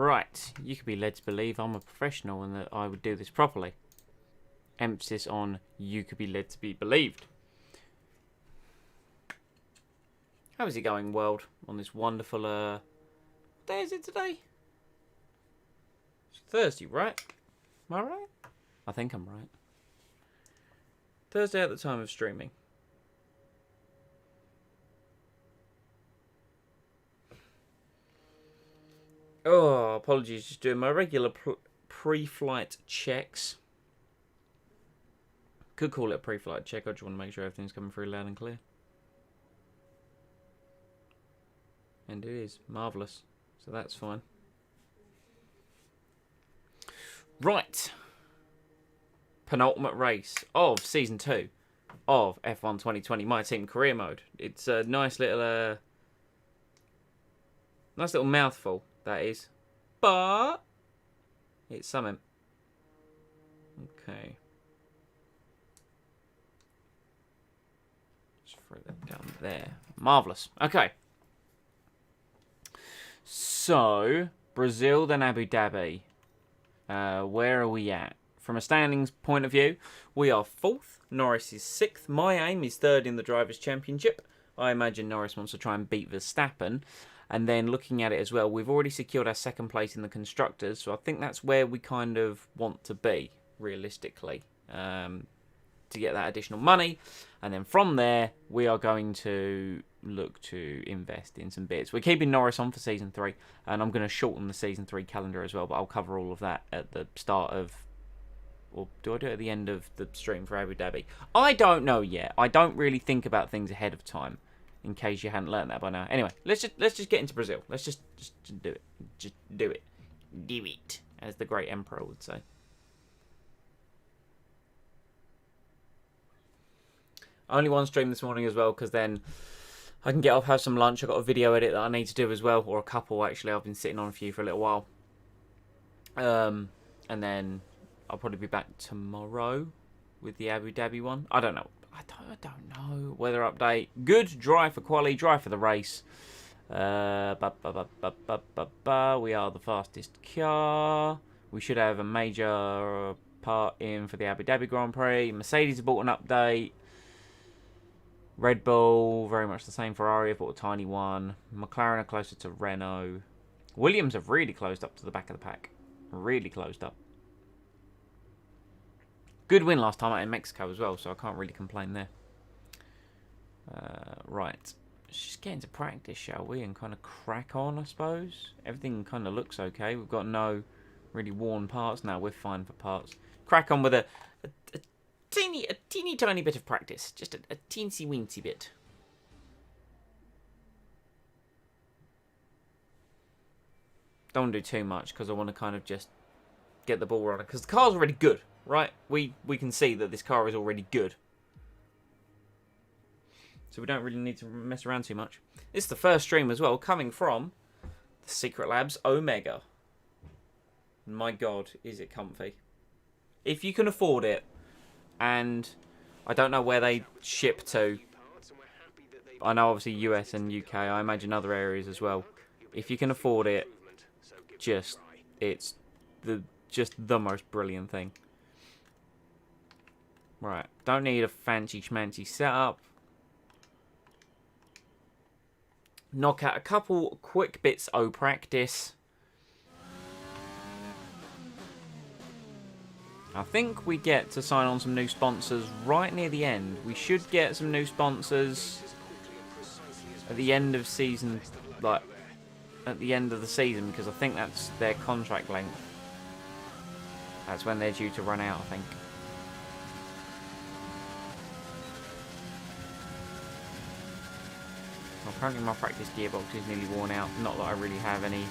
Right, you could be led to believe I'm a professional and that I would do this properly. Emphasis on you could be led to be believed. How is it going, world, on this wonderful, what day is it today? It's Thursday, right? Am I right? I think I'm right. Thursday at the time of streaming. Oh, apologies, just doing my regular pre-flight checks. Could call it a pre-flight check, I just want to make sure everything's coming through loud and clear. And it is. Marvellous. So that's fine. Right. Penultimate race of Season 2 of F1 2020 My Team Career Mode. It's a nice little mouthful, that is. But it's something. Okay. Just throw that down there. Marvellous. Okay. So, Brazil, then Abu Dhabi. Where are we at? From a standings point of view, we are 4th. Norris is 6th. My aim is 3rd in the Drivers' Championship. I imagine Norris wants to try and beat Verstappen. And then looking at it as well, we've already secured our 2nd place in the Constructors. So I think that's where we kind of want to be, realistically, to get that additional money. And then from there, we are going to look to invest in some bits. We're keeping Norris on for Season 3. And I'm going to shorten the Season 3 calendar as well. But I'll cover all of that at the start of... Or do I do it at the end of the stream for Abu Dhabi? I don't know yet. I don't really think about things ahead of time. In case you hadn't learned that by now. Anyway, let's just get into Brazil. Let's just do it. Just do it. Do it, as the great emperor would say. Only one stream this morning as well, because then I can get off, have some lunch. I've got a video edit that I need to do as well, or a couple actually. I've been sitting on a few for a little while. And then I'll probably be back tomorrow with the Abu Dhabi one. I don't know. I don't know. Weather update. Good. Dry for quali. Dry for the race. We are the fastest car. We should have a major part in for the Abu Dhabi Grand Prix. Mercedes have bought an update. Red Bull, very much the same. Ferrari have bought a tiny one. McLaren are closer to Renault. Williams have really closed up to the back of the pack. Really closed up. Good win last time out in Mexico as well, so I can't really complain there. Right. Let's just get into practice, shall we? And kind of crack on, I suppose. Everything kind of looks okay. We've got no really worn parts now. We're fine for parts. Crack on with a teeny tiny bit of practice. Just a teensy weensy bit. Don't want to do too much because I want to kind of just get the ball rolling. Because the car's already good. Right, we can see that this car is already good. So we don't really need to mess around too much. This is the first stream as well, coming from the Secret Labs Omega. My God, is it comfy. If you can afford it, and I don't know where they ship to. I know obviously US and UK, I imagine other areas as well. If you can afford it, it's just the most brilliant thing. Right, don't need a fancy schmancy setup. Knock out a couple quick bits of practice. I think we get to sign on some new sponsors right near the end. We should get some new sponsors at the end of season, like at the end of the season, because I think that's their contract length. That's when they're due to run out, I think. Well, apparently my practice gearbox is nearly worn out. Not that I really have any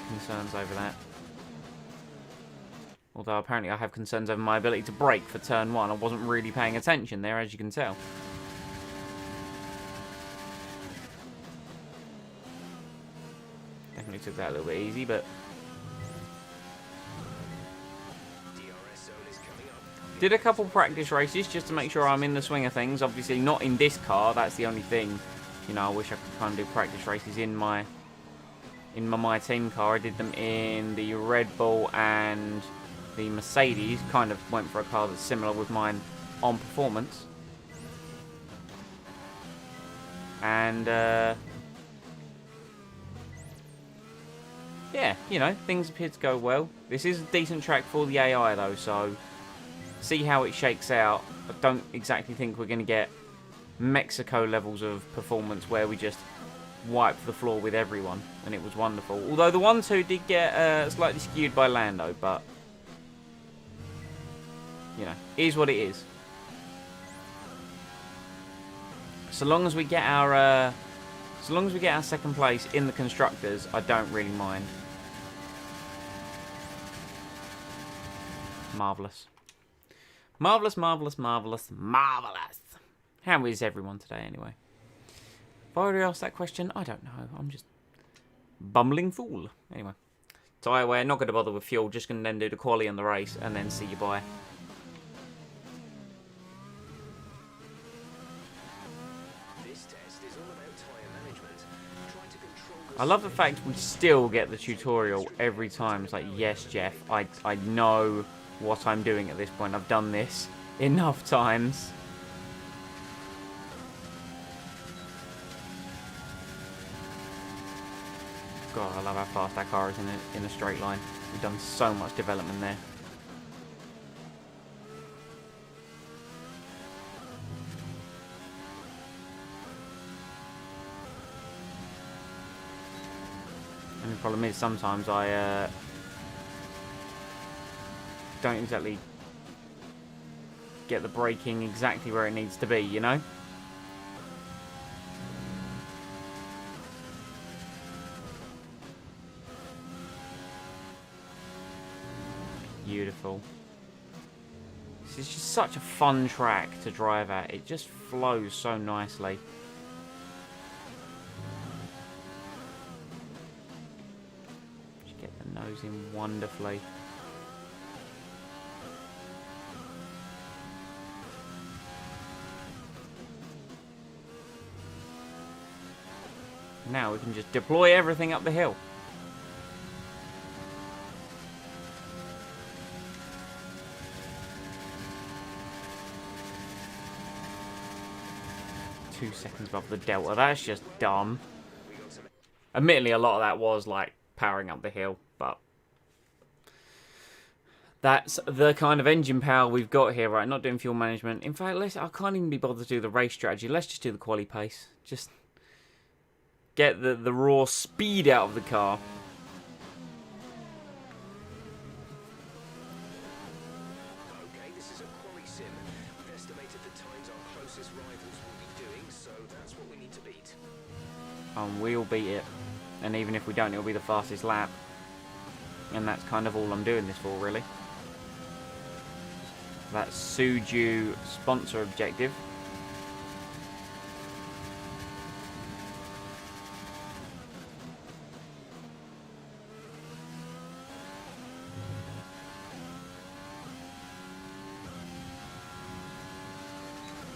concerns over that. Although apparently I have concerns over my ability to brake for turn 1. I wasn't really paying attention there, as you can tell. Definitely took that a little bit easy, but... Did a couple practice races just to make sure I'm in the swing of things. Obviously not in this car, that's the only thing. You know, I wish I could kind of do practice races in my in my team car. I did them in the Red Bull and the Mercedes. Kind of went for a car that's similar with mine on performance. And yeah, you know, things appear to go well. This is a decent track for the AI though, so see how it shakes out. I don't exactly think we're going to get Mexico levels of performance where we just wiped the floor with everyone and it was wonderful. Although the 1-2 did get slightly skewed by Lando, but you know, it is what it is. So long as we get our second place in the constructors, I don't really mind. Marvellous. Marvellous, marvellous, marvellous, marvellous. How is everyone today, anyway? If I already asked that question, I don't know. I'm just bumbling fool. Anyway. Tyre wear, not going to bother with fuel. Just going to then do the quali and the race, and then see you bye. I love the fact we still get the tutorial every time. It's like, yes, Jeff, I know what I'm doing at this point. I've done this enough times. God, I love how fast that car is in a straight line. We've done so much development there. And the problem is sometimes I don't exactly get the braking exactly where it needs to be, you know? Beautiful. This is just such a fun track to drive at. It just flows so nicely. Just get the nose in wonderfully. Now we can just deploy everything up the hill. Two seconds above the delta. That's just dumb. Admittedly, a lot of that was like powering up the hill, but that's the kind of engine power we've got here, right? Not doing fuel management. In fact, I can't even be bothered to do the race strategy. Let's just do the quali pace. Just get the raw speed out of the car. Okay, this is a quali sim. We've estimated the times our closest rivals will be doing, so that's what we need to beat. We'll beat it. And even if we don't, it'll be the fastest lap. And that's kind of all I'm doing this for, really. That Suju sponsor objective.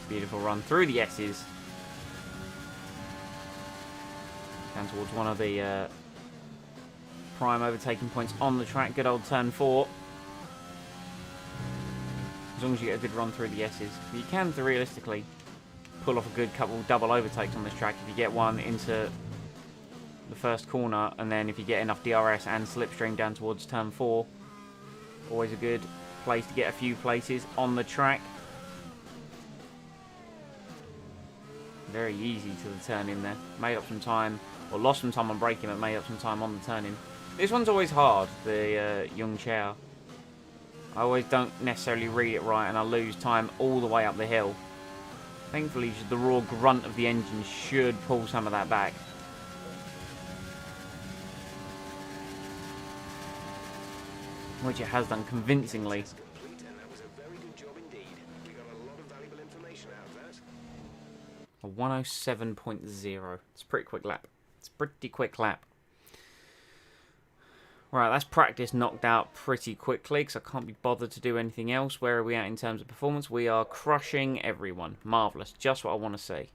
Beautiful run through the S's. Down towards one of the prime overtaking points on the track. Good old turn 4. As long as you get a good run through the S's. You can realistically pull off a good couple double overtakes on this track if you get one into the first corner, and then if you get enough DRS and slipstream down towards turn 4. Always a good place to get a few places on the track. Very easy to the turn in there. Made up some time, or lost some time on braking, but made up some time on the turn in. This one's always hard, the Young Chow. I always don't necessarily read it right, and I lose time all the way up the hill. Thankfully, the raw grunt of the engine should pull some of that back. Which it has done convincingly. A 107.0. It's a pretty quick lap. It's a pretty quick lap. Right, that's practice knocked out pretty quickly because I can't be bothered to do anything else. Where are we at in terms of performance? We are crushing everyone. Marvellous. Just what I want to see.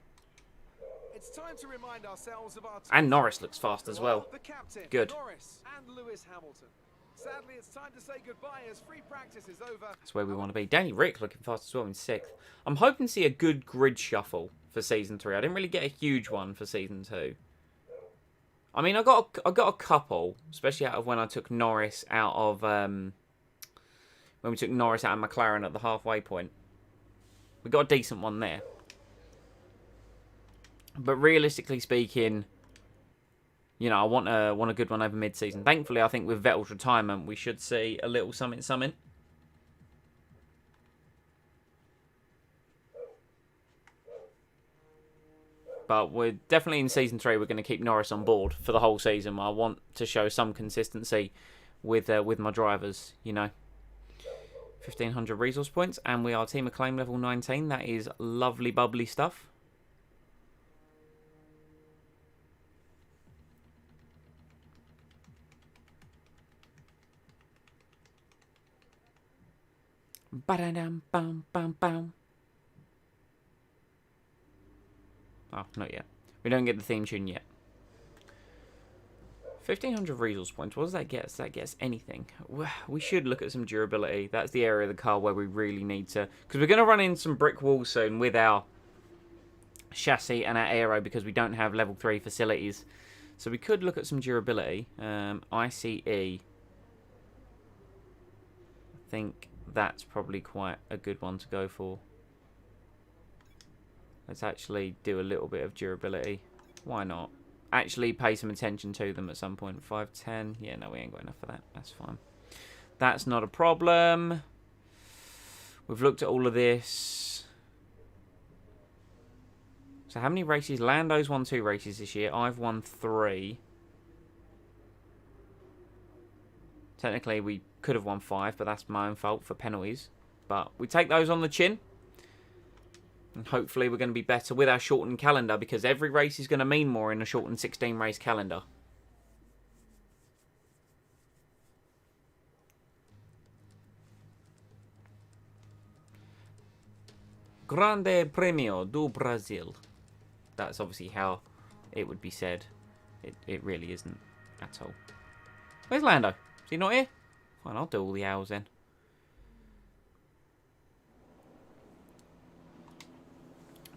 It's time to remind ourselves of our And Norris looks fast as well. the captain, Good. Norris and Lewis Hamilton. Sadly, it's time to say goodbye as free practice is over. That's where we want to be. Danny Rick looking fast as well in 6th. I'm hoping to see a good grid shuffle for Season 3. I didn't really get a huge one for Season 2. I mean, I got a couple, especially out of when I took Norris out of... when we took Norris out of McLaren at the halfway point. We got a decent one there. But realistically speaking, you know, I want a good one over mid-season. Thankfully, I think with Vettel's retirement, we should see a little something. But we're definitely in Season 3, we're going to keep Norris on board for the whole season. I want to show some consistency with my drivers, you know. 1,500 resource points, and we are Team Acclaim level 19. That is lovely, bubbly stuff. Ba-da-dum, bum, bum, bum. Oh, not yet. We don't get the theme tune yet. 1,500 resource points. What does that get us? That gets anything. We should look at some durability. That's the area of the car where we really need to... Because we're going to run in some brick walls soon with our chassis and our aero because we don't have level 3 facilities. So we could look at some durability. ICE. I think that's probably quite a good one to go for. Let's actually do a little bit of durability. Why not? Actually pay some attention to them at some point. 510. Yeah, no, we ain't got enough for that. That's fine. That's not a problem. We've looked at all of this. So how many races? Lando's won 2 races this year. I've won 3. Technically, we could have won 5, but that's my own fault for penalties. But we take those on the chin. And hopefully we're going to be better with our shortened calendar because every race is going to mean more in a shortened 16-race calendar. Grande Premio do Brasil. That's obviously how it would be said. It really isn't at all. Where's Lando? Is he not here? Fine, I'll do all the hours then.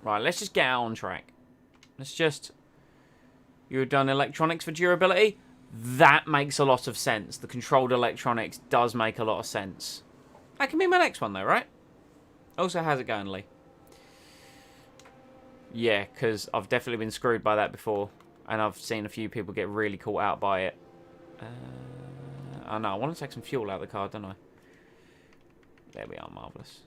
Right, let's just get out on track. Let's just... You've done electronics for durability? That makes a lot of sense. The controlled electronics does make a lot of sense. That can be my next one though, right? Also, how's it going, Lee? Yeah, because I've definitely been screwed by that before. And I've seen a few people get really caught out by it. Oh no, I want to take some fuel out of the car, don't I? There we are, marvellous.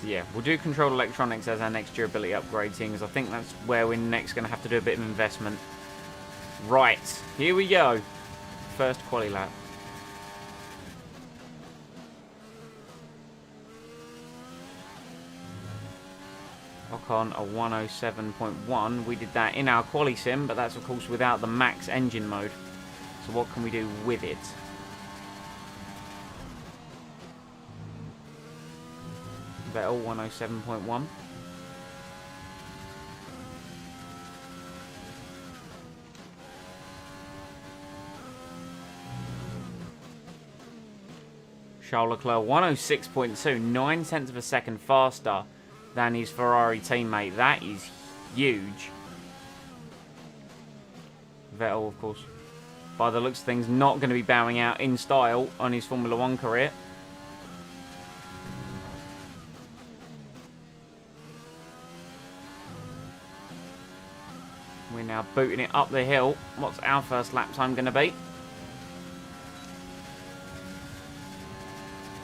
Yeah, we'll do controlled electronics as our next durability upgrade thing, because I think that's where we're next going to have to do a bit of investment. Right, here we go. First quali lap. Ocon a 107.1. We did that in our quali sim, but that's of course without the max engine mode. So what can we do with it? Vettel 107.1. Charles Leclerc 106.2, 9 tenths of a second faster than his Ferrari teammate. That is huge. Vettel, of course, by the looks of things, not going to be bowing out in style on his Formula 1 career. We're now booting it up the hill. What's our first lap time going to be?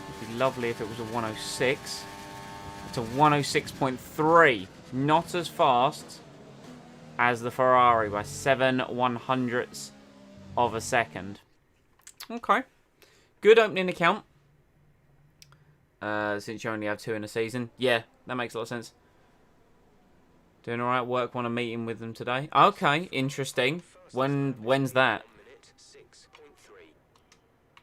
It'd be lovely if it was a 106. It's a 106.3. Not as fast as the Ferrari by 7/100ths of a second. Okay. Good opening account. Since you only have 2 in a season. Yeah, that makes a lot of sense. Doing alright, work, want a meeting with them today. Okay, interesting. When's that?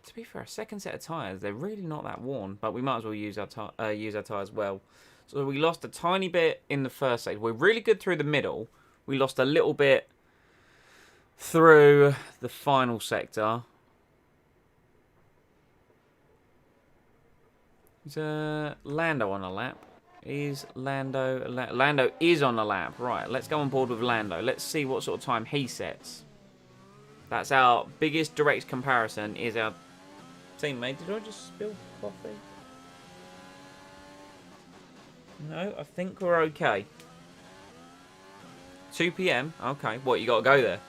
To be fair, a second set of tyres, they're really not that worn, but we might as well use our tyres well. So we lost a tiny bit in the first sector. We're really good through the middle. We lost a little bit through the final sector. Is Lando on a lap? Is Lando... Lando is on a lap. Right, let's go on board with Lando. Let's see what sort of time he sets. That's our biggest direct comparison, is our teammate. Did I just spill coffee? No, I think we're okay. 2 PM? Okay. What, you got to go there?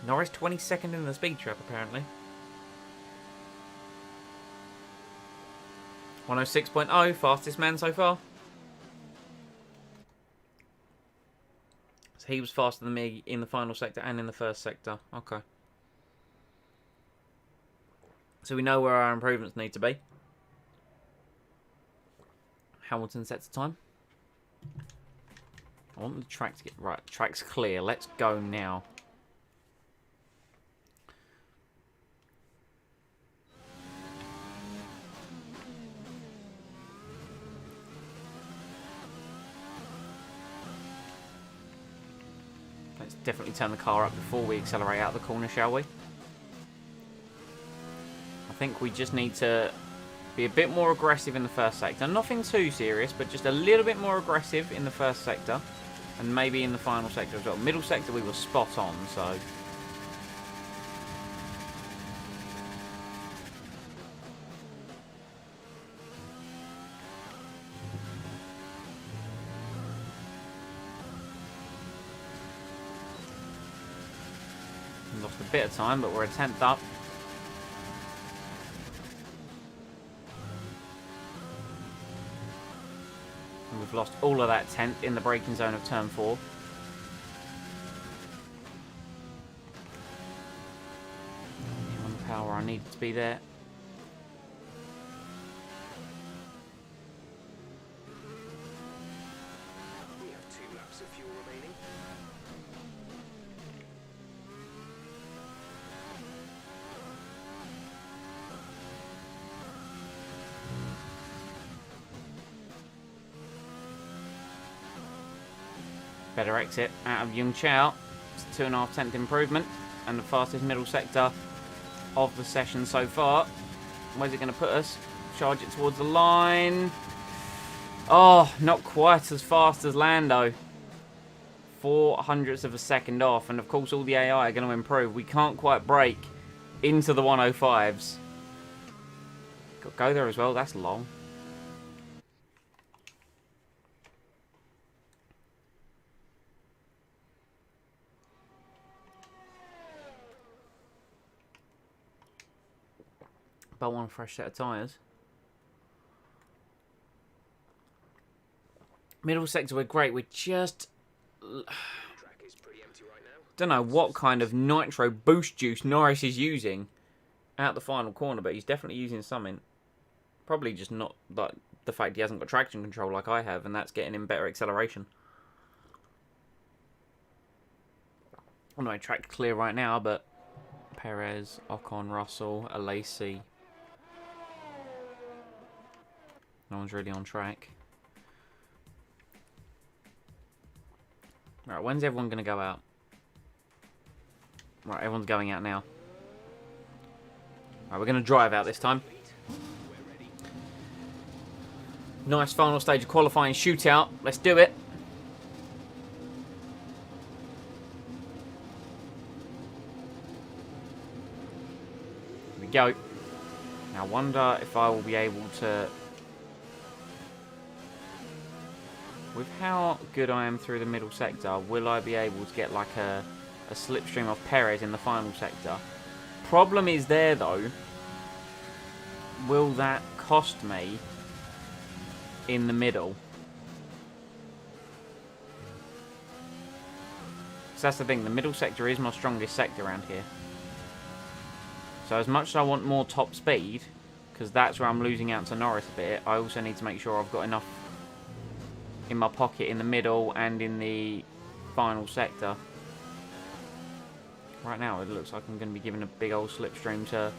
Norris 22nd in the speed trap, apparently. 106.0, fastest man so far. So he was faster than me in the final sector and in the first sector. Okay. So we know where our improvements need to be. Hamilton sets the time. I want the track to get... Right, track's clear. Let's go now. Let's definitely turn the car up before we accelerate out the corner, shall we? I think we just need to be a bit more aggressive in the first sector. Nothing too serious, but just a little bit more aggressive in the first sector. And maybe in the final sector as well. Middle sector we were spot on, so... Lost a bit of time, but we're a 10th up. And we've lost all of that 10th in the braking zone of turn 4. On the power I needed to be there. We have 2 laps of fuel remaining. Better exit out of Yung Chao. It's a 2.5 improvement. And the fastest middle sector of the session so far. Where's it going to put us? Charge it towards the line. Oh, not quite as fast as Lando. 0.04 of a second off. And of course all the AI are going to improve. We can't quite break into the 105s. Got to go there as well. That's long. But one fresh set of tyres. Middle sector, we're great. We're just... Track is pretty empty right now. Don't know what kind of nitro boost juice Norris is using out the final corner, but he's definitely using something. Probably just not like the fact he hasn't got traction control like I have, and that's getting him better acceleration. I know track clear right now, but Perez, Ocon, Russell, Alesi. No one's really on track. Right, when's everyone going to go out? Right, everyone's going out now. Right, we're going to drive out this time. Nice final stage of qualifying shootout. Let's do it. Here we go. Now, I wonder if I will be able to... With how good I am through the middle sector, will I be able to get like a slipstream of Perez in the final sector? Problem is there though, will that cost me in the middle? So that's the thing, the middle sector is my strongest sector around here. So as much as I want more top speed, because that's where I'm losing out to Norris a bit, I also need to make sure I've got enough in my pocket in the middle and in the final sector. Right now it looks like I'm going to be giving a big old slipstream to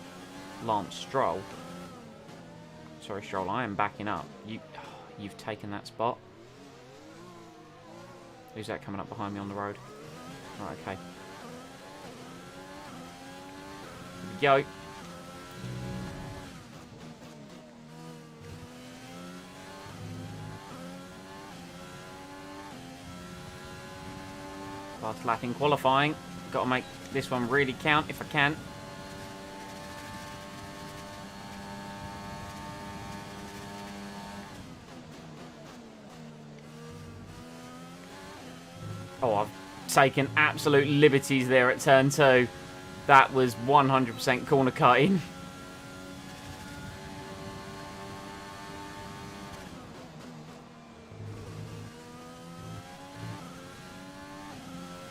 Lance Stroll. Sorry, Stroll, I am backing up. You've taken that spot. Who's that coming up behind me on the road? Right, okay. Here we go. Last lap in qualifying. Got to make this one really count if I can. Oh, I've taken absolute liberties there at turn 2. That was 100% corner cutting.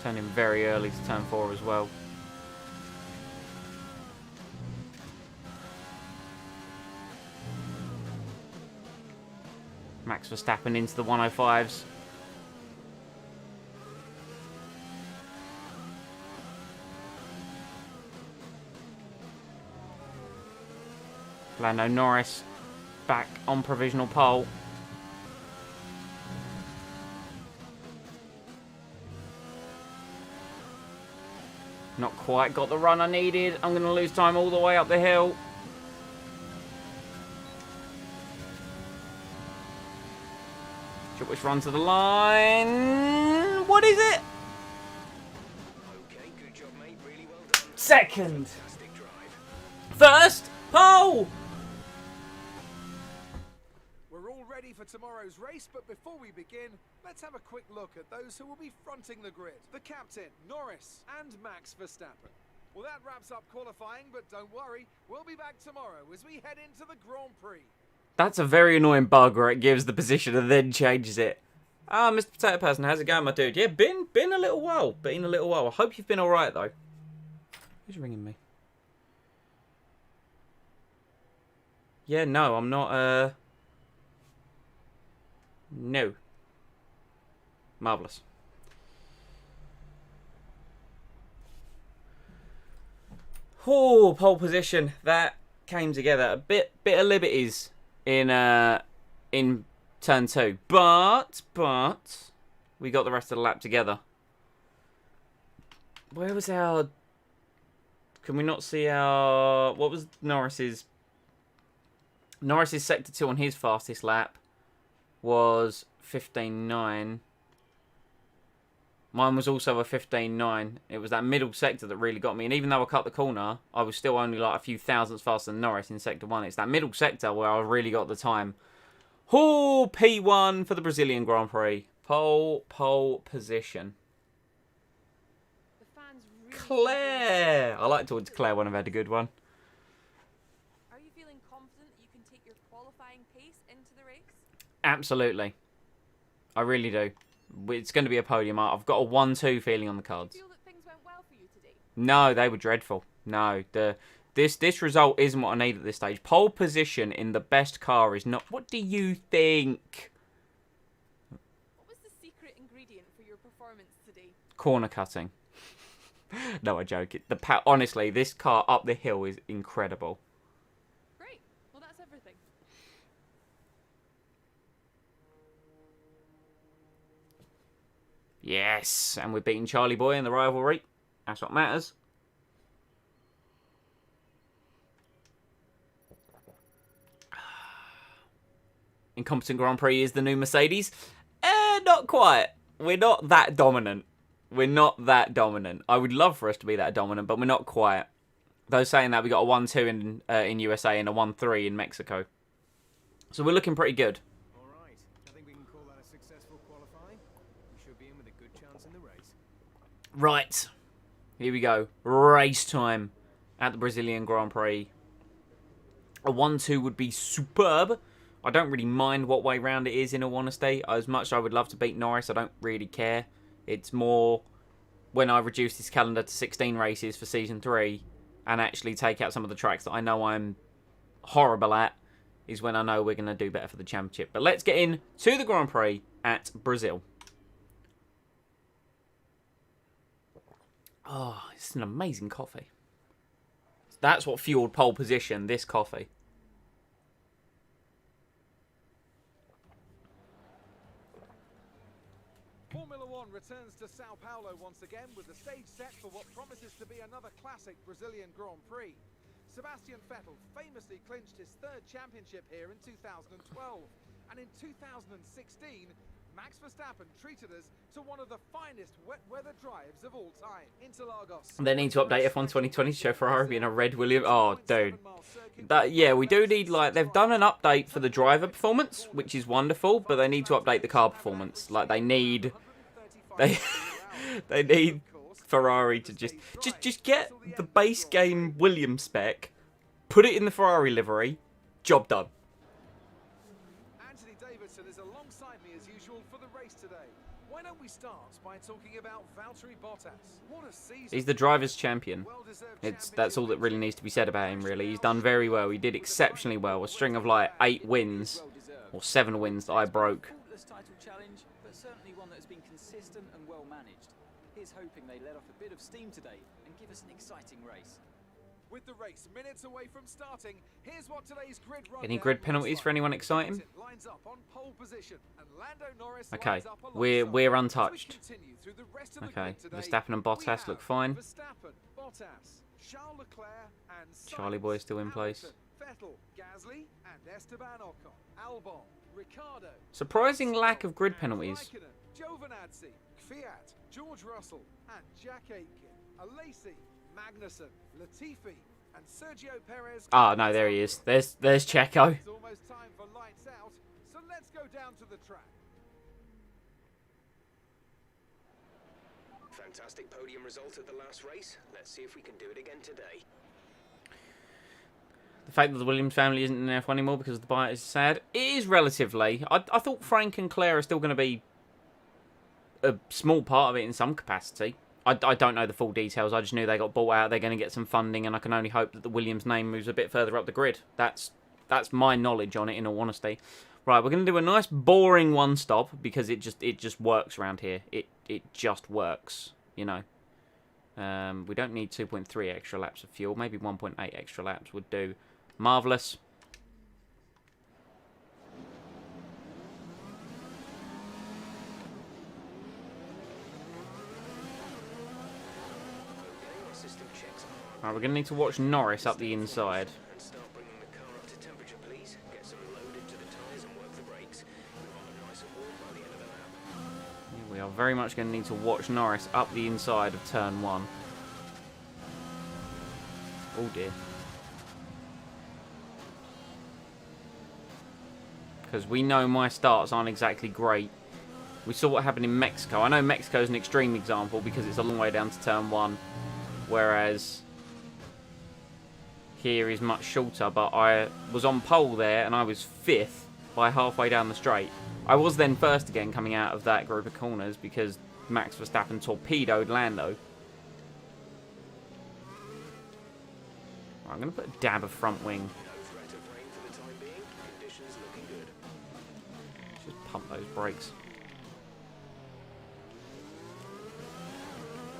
Turning very early to turn 4 as well. Max Verstappen into the 105s. Lando Norris back on provisional pole. Not quite got the run I needed. I'm going to lose time all the way up the hill. Which run to the line. What is it? Okay, good job, mate. Really well done. Second. Fantastic drive. First pole. We're all ready for tomorrow's race, but before we begin, let's have a quick look at those who will be fronting the grid. The captain, Norris, and Max Verstappen. Well, that wraps up qualifying, but don't worry, we'll be back tomorrow as we head into the Grand Prix. That's a very annoying bug where it gives the position and then changes it. Ah, Mr. Potato Person, how's it going, my dude? Yeah, been a little while. Been a little while. I hope you've been alright, though. Who's ringing me? Yeah, no, I'm not, No. Marvellous. Oh, pole position. That came together. A bit of liberties in turn 2. But we got the rest of the lap together. Where was our... Can we not see our... What was Norris's sector 2 on his fastest lap was 15.9. Mine was also a 15.9. It was that middle sector that really got me. And even though I cut the corner, I was still only like a few thousandths faster than Norris in sector 1. It's that middle sector where I really got the time. Oh, P1 for the Brazilian Grand Prix. Pole position. The fans really Claire! I like to declare when I've had a good one. Are you feeling confident that you can take your qualifying pace into the race? Absolutely. I really do. It's going to be a podium. I've got a 1-2 feeling on the cards. Do you feel that things went well for you today? No, they were dreadful. No, this result isn't what I need at this stage. Pole position in the best car is not... What do you think? What was the secret ingredient for your performance today? Corner cutting. No, I joke. Honestly, this car up the hill is incredible. Great. Well, that's everything. Yes, and we're beating Charlie Boy in the rivalry. That's what matters. Incompetent Grand Prix is the new Mercedes. Not quite. We're not that dominant. We're not that dominant. I would love for us to be that dominant, but we're not quite. Those saying that we got a 1-2 in USA and a 1-3 in Mexico. So we're looking pretty good. All right. I think we can call that a successful qualifying. We should be in with a good chance in the race. Right. Here we go. Race time at the Brazilian Grand Prix. A 1-2 would be superb. I don't really mind what way round it is, in all honesty. As much as I would love to beat Norris, I don't really care. It's more when I reduce this calendar to 16 races for Season 3, and actually take out some of the tracks that I know I'm horrible at, is when I know we're going to do better for the championship. But let's get in to the Grand Prix at Brazil. Oh, it's an amazing coffee. That's what fueled pole position, this coffee. Formula One returns to Sao Paulo once again with the stage set for what promises to be another classic Brazilian Grand Prix. Sebastian Vettel famously clinched his third championship here in 2012. And in 2016, Max Verstappen treated us to one of the finest wet weather drives of all time. Interlagos. They need to update F1 2020 to show Ferrari being a red Williams. Oh, dude. Yeah, we do need, like, they've done an update for the driver performance, which is wonderful, but they need to update the car performance. Like, they need Ferrari to just get the base game Williams spec, put it in the Ferrari livery, job done. Is alongside me as usual for the race today. Why don't we start by talking about Valtteri Bottas? What a season. He's the driver's champion. That's all that really needs to be said about him, really. He's done very well. He did exceptionally well. A string of like 8 wins or 7 wins that I broke. Title challenge, but certainly one that's been consistent and well managed. Here's hoping they let off a bit of steam today and give us an exciting race. With the race minutes away from starting, here's what today's grid Any grid penalties for anyone exciting? lines up on pole position, and Lando Norris Okay, lines up we're untouched. So we continue through the rest of the Okay, grid today. Verstappen and We Bottas have look fine. Verstappen, Bottas, Charles Leclerc, and Charlie Boy is still in place. Hamilton, Vettel, Gasly, and Esteban Ocon. Albon, Ricardo. Surprising lack of grid penalties. Raikkonen, Giovinazzi, Fiat, George Russell, and Jack Aitken. Alesi, Magnussen, Latifi, and Sergio Perez. Ah, no, there he is. There's Checo. It's almost time for lights out, so let's go down to the track. Fantastic podium result at the last race. Let's see if we can do it again today. The fact that the Williams family isn't in F1 anymore because of the bite is sad. It is relatively. I thought Frank and Claire are still going to be a small part of it in some capacity. I don't know the full details. I just knew they got bought out. They're going to get some funding, and I can only hope that the Williams name moves a bit further up the grid. That's my knowledge on it, in all honesty. Right, we're going to do a nice boring one stop because it just works around here. It just works, you know. We don't need 2.3 extra laps of fuel. Maybe 1.8 extra laps would do. Marvellous. Right, we're going to need to watch Norris up the inside. And start bringing the car up to temperature, please. Get some load into the tyres and work the brakes. You want them nice and warm by the end of the lap. Yeah, we are very much going to need to watch Norris up the inside of turn 1. Oh dear. Because we know my starts aren't exactly great. We saw what happened in Mexico. I know Mexico is an extreme example because it's a long way down to turn 1. Whereas here is much shorter, but I was on pole there and I was 5th by halfway down the straight. I was then first again coming out of that group of corners because Max Verstappen torpedoed Lando. Right, I'm going to put a dab of front wing. No threat of rain for the time being. Conditions looking good. Just pump those brakes.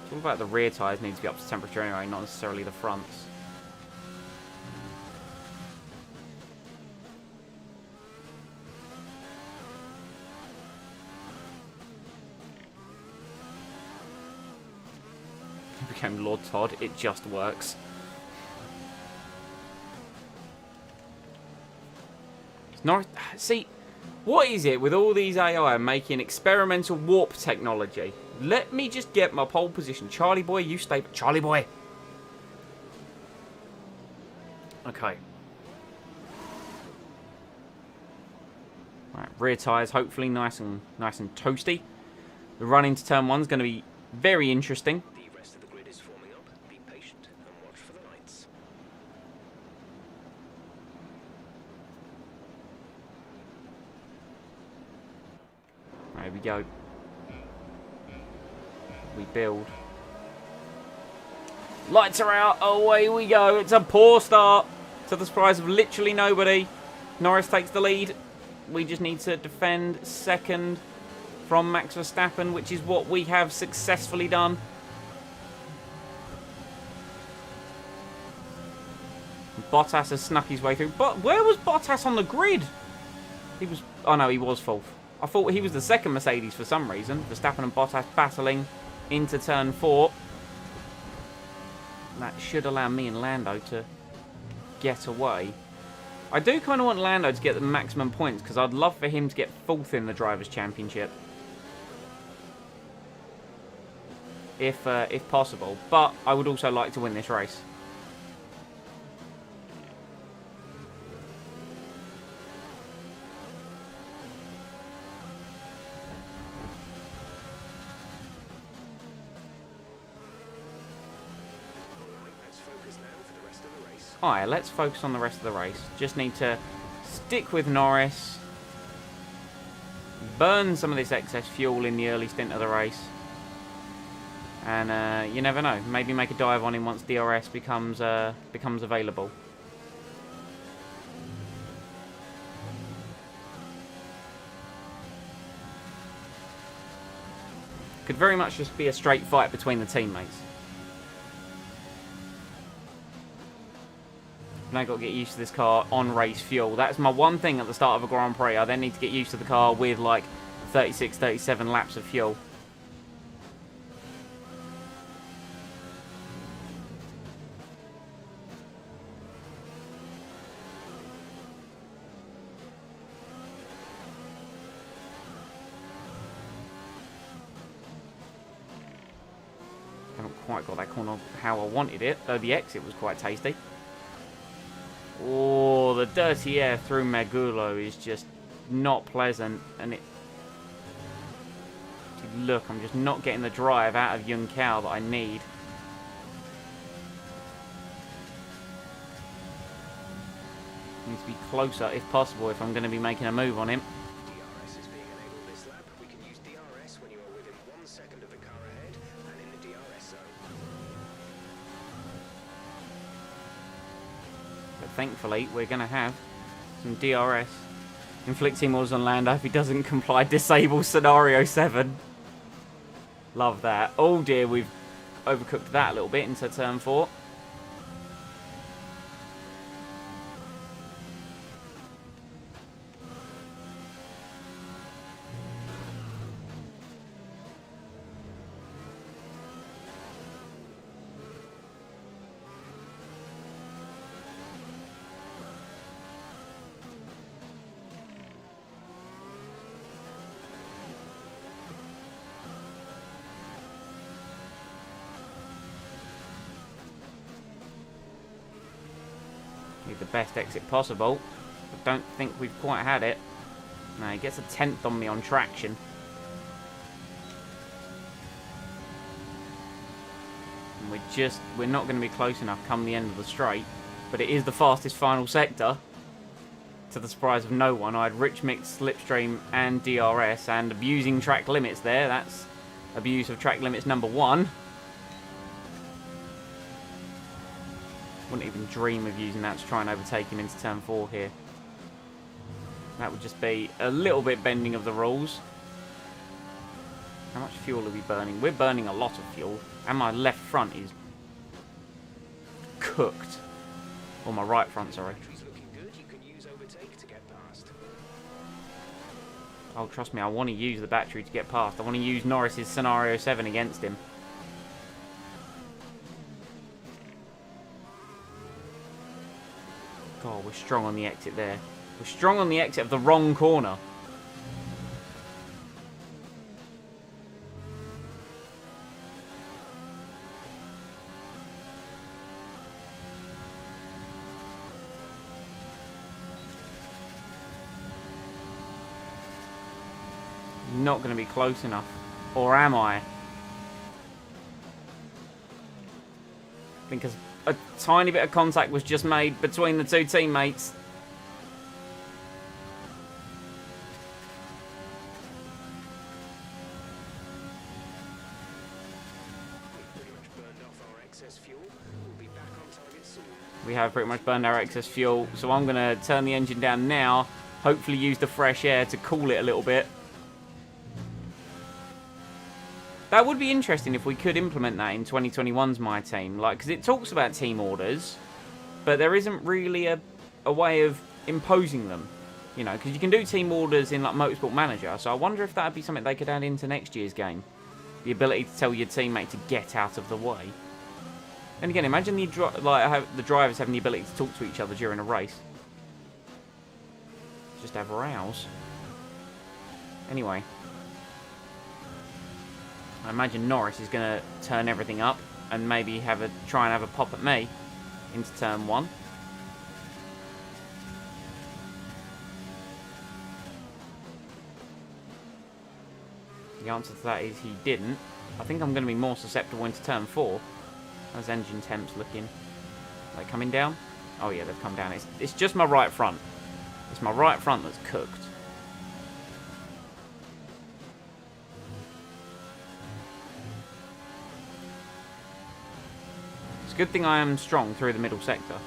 It's all about the rear tyres need to be up to temperature anyway, not necessarily the fronts. It became Lord Todd, it just works. It's not, see, what is it with all these AI making experimental warp technology? Let me just get my pole position. Charlie boy, you stay. Charlie boy. Okay. Right, rear tyres hopefully nice and toasty. The run into turn 1 is going to be very interesting. The rest of the grid is forming up. Be patient and watch for the lights. There we go. We build. Lights are out. Away we go. It's a poor start to the surprise of literally nobody. Norris takes the lead. We just need to defend second from Max Verstappen, which is what we have successfully done. Bottas has snuck his way through. But where was Bottas on the grid? He was... Oh, no, he was fourth. I thought he was the second Mercedes for some reason. Verstappen and Bottas battling into turn 4. That should allow me and Lando to get away. I do kind of want Lando to get the maximum points because I'd love for him to get fourth in the Drivers' Championship. If possible. But I would also like to win this race. Alright, let's focus on the rest of the race. Just need to stick with Norris. Burn some of this excess fuel in the early stint of the race. And you never know. Maybe make a dive on him once DRS becomes available. Could very much just be a straight fight between the teammates. Now I've got to get used to this car on race fuel. That's my one thing at the start of a Grand Prix. I then need to get used to the car with like 36, 37 laps of fuel. Haven't quite got that corner how I wanted it, though the exit was quite tasty. Oh, the dirty air through Megulo is just not pleasant, and it... Look, I'm just not getting the drive out of Yun Cao that I need. Needs to be closer if possible if I'm going to be making a move on him. DRS is being enabled this lap. We can use DRS when you are within 1 second of the car ahead and in the DRS zone. But thankfully, we're going to have some DRS. Inflicting wars on Lando if he doesn't comply. Disable scenario 7. Love that. Oh dear, we've overcooked that a little bit into turn 4. Need the best exit possible. I don't think we've quite had it. No, he gets a 10th on me on traction. And we're not going to be close enough come the end of the straight. But it is the fastest final sector. To the surprise of no one. I had rich mix, slipstream and DRS and abusing track limits there. That's abuse of track limits number 1. Wouldn't even dream of using that to try and overtake him into turn 4 here. That would just be a little bit bending of the rules. How much fuel are we burning? We're burning a lot of fuel. And my left front is cooked. Or my right front, sorry. Battery's looking good. You can use overtake to get past. Oh, trust me, I want to use the battery to get past. I want to use Norris's scenario 7 against him. God, we're strong on the exit there. We're strong on the exit of the wrong corner. Not going to be close enough. Or am I? I think a tiny bit of contact was just made between the two teammates. We've pretty much burned off our excess fuel. We have pretty much burned our excess fuel, so I'm going to turn the engine down now. Hopefully use the fresh air to cool it a little bit. That would be interesting if we could implement that in 2021's My Team. Like, because it talks about team orders, but there isn't really a way of imposing them. You know, because you can do team orders in, like, Motorsport Manager. So I wonder if that would be something they could add into next year's game. The ability to tell your teammate to get out of the way. And again, imagine the drivers having the ability to talk to each other during a race. Just have rows. Anyway. I imagine Norris is going to turn everything up and maybe try and have a pop at me into turn 1. The answer to that is he didn't. I think I'm going to be more susceptible into turn 4. How's engine temps looking? Are they coming down? Oh yeah, they've come down. It's just my right front. It's my right front that's cooked. It's a good thing I am strong through the middle sector.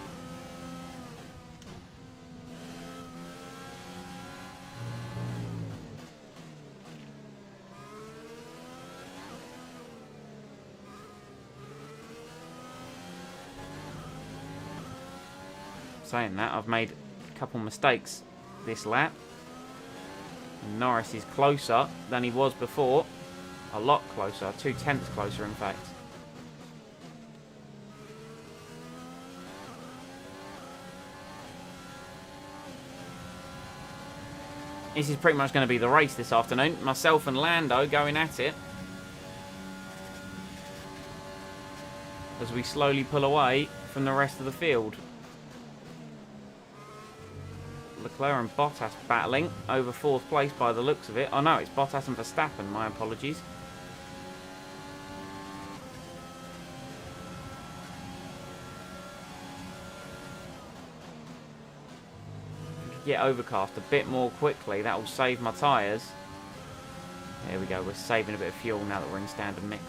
Saying that, I've made a couple mistakes this lap. Norris is closer than he was before. A lot closer, 0.2 closer in fact. This is pretty much going to be the race this afternoon. Myself and Lando going at it. As we slowly pull away from the rest of the field. Leclerc and Bottas battling over 4th place by the looks of it. Oh no, it's Bottas and Verstappen, my apologies. Get overcast a bit more quickly, that will save my tyres. There we go, we're saving a bit of fuel now that we're in standard mix.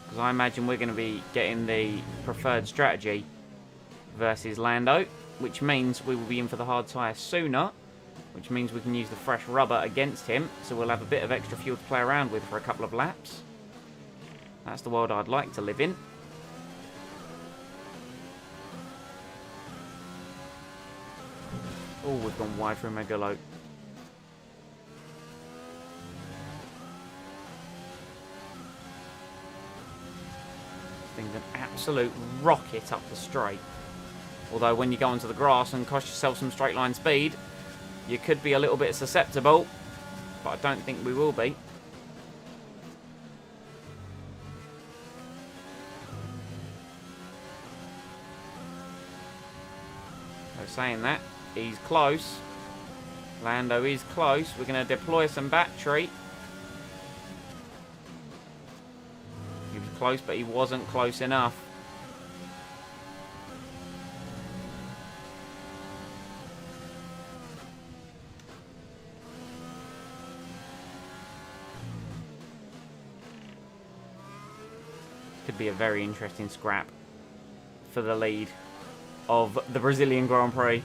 Because I imagine we're going to be getting the preferred strategy versus Lando, which means we will be in for the hard tyre sooner, which means we can use the fresh rubber against him, so we'll have a bit of extra fuel to play around with for a couple of laps. That's the world I'd like to live in. Oh, we've gone wide through Megalo. This thing's an absolute rocket up the straight. Although when you go onto the grass and cost yourself some straight line speed, you could be a little bit susceptible, but I don't think we will be. So saying that, he's close. Lando is close. We're going to deploy some battery. He was close, but he wasn't close enough. Could be a very interesting scrap for the lead of the Brazilian Grand Prix.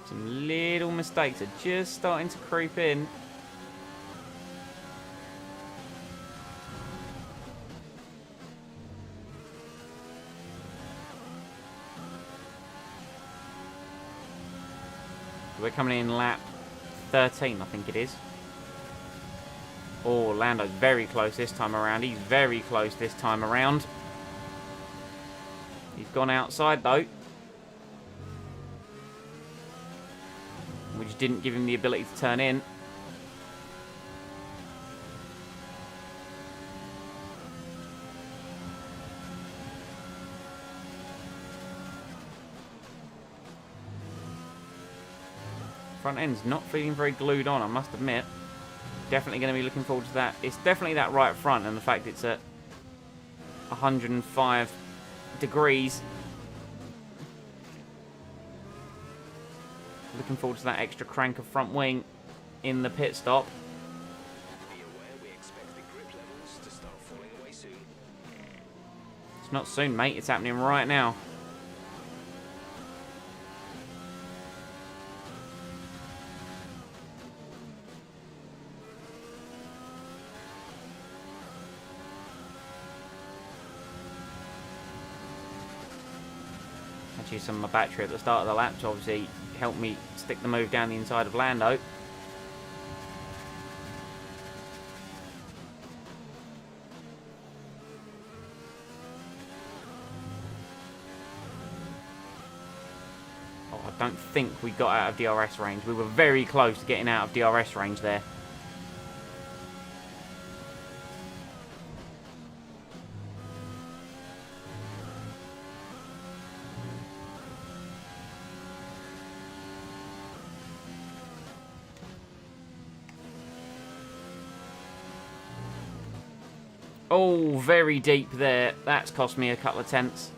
Some little mistakes are just starting to creep in. We're coming in lap 13, I think it is. Oh, Lando's very close this time around. He's very close this time around. He's gone outside though. Which didn't give him the ability to turn in. Front end's not feeling very glued on, I must admit. Definitely going to be looking forward to that. It's definitely that right front and the fact it's at 105 degrees. Looking forward to that extra crank of front wing in the pit stop. Be aware we expect the grip levels to start falling It's not soon, mate. It's happening right now. Actually, some of my battery at the start of the lap to obviously help me stick the move down the inside of Lando. I don't think we got out of DRS range. We were very close to getting out of DRS range there. Oh, very deep there. That's cost me a couple of tenths.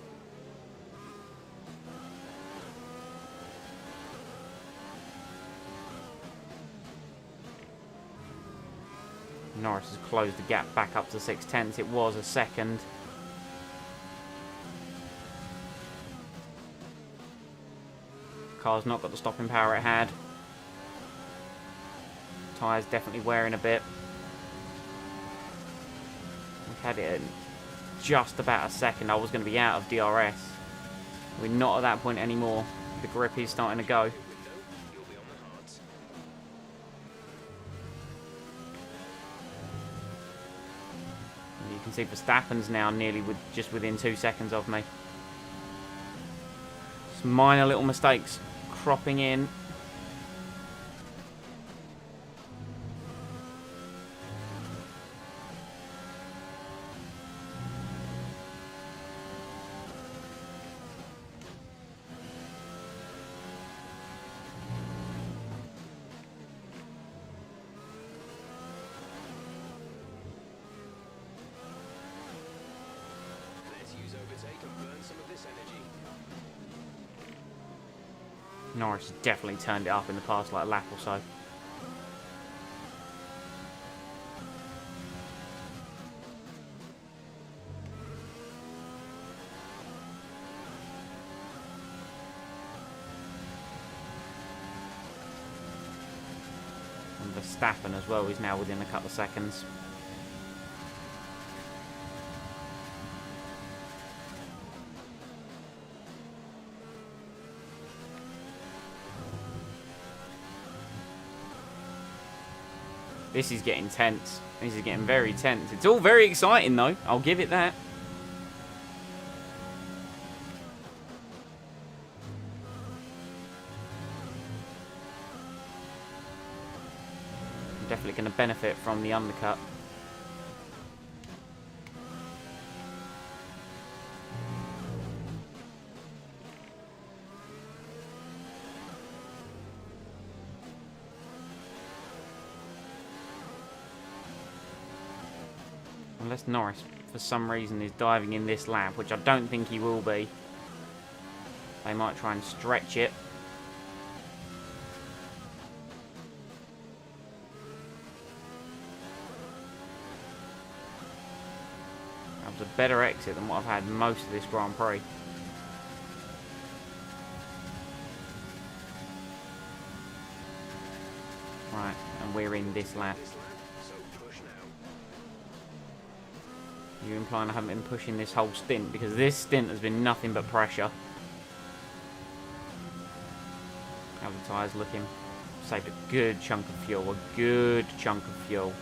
Norris has closed the gap back up to 6/10. It was a second. Car's not got the stopping power it had. Tyres definitely wearing a bit. We've had it in just about a second. I was going to be out of DRS. We're not at that point anymore. The grip is starting to go. You can see Verstappen's now nearly just within 2 seconds of me. Just minor little mistakes cropping in. Norris has definitely turned it up in the past like lap or so. And Verstappen as well is now within a couple of seconds. This is getting tense. This is getting very tense. It's all very exciting though. I'll give it that. I'm definitely going to benefit from the undercut. Unless Norris, for some reason, is diving in this lap, which I don't think he will be. They might try and stretch it. That was a better exit than what I've had most of this Grand Prix. Right, and we're in this lap. You're implying I haven't been pushing this whole stint, because this stint has been nothing but pressure. How are the tyres looking? Saved a good chunk of fuel, a good chunk of fuel.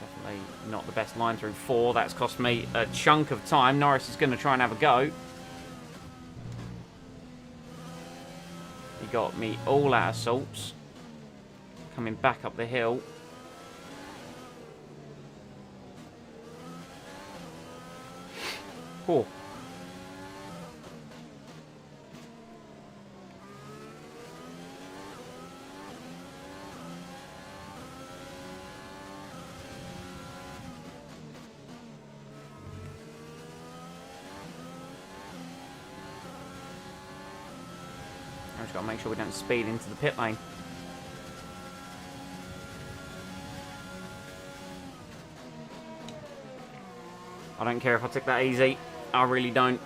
Definitely not the best line through 4. That's cost me a chunk of time. Norris is going to try and have a go. He got me all out of salts. Coming back up the hill. Oh. I've just got to make sure we don't speed into the pit lane. I don't care if I took that easy. I really don't.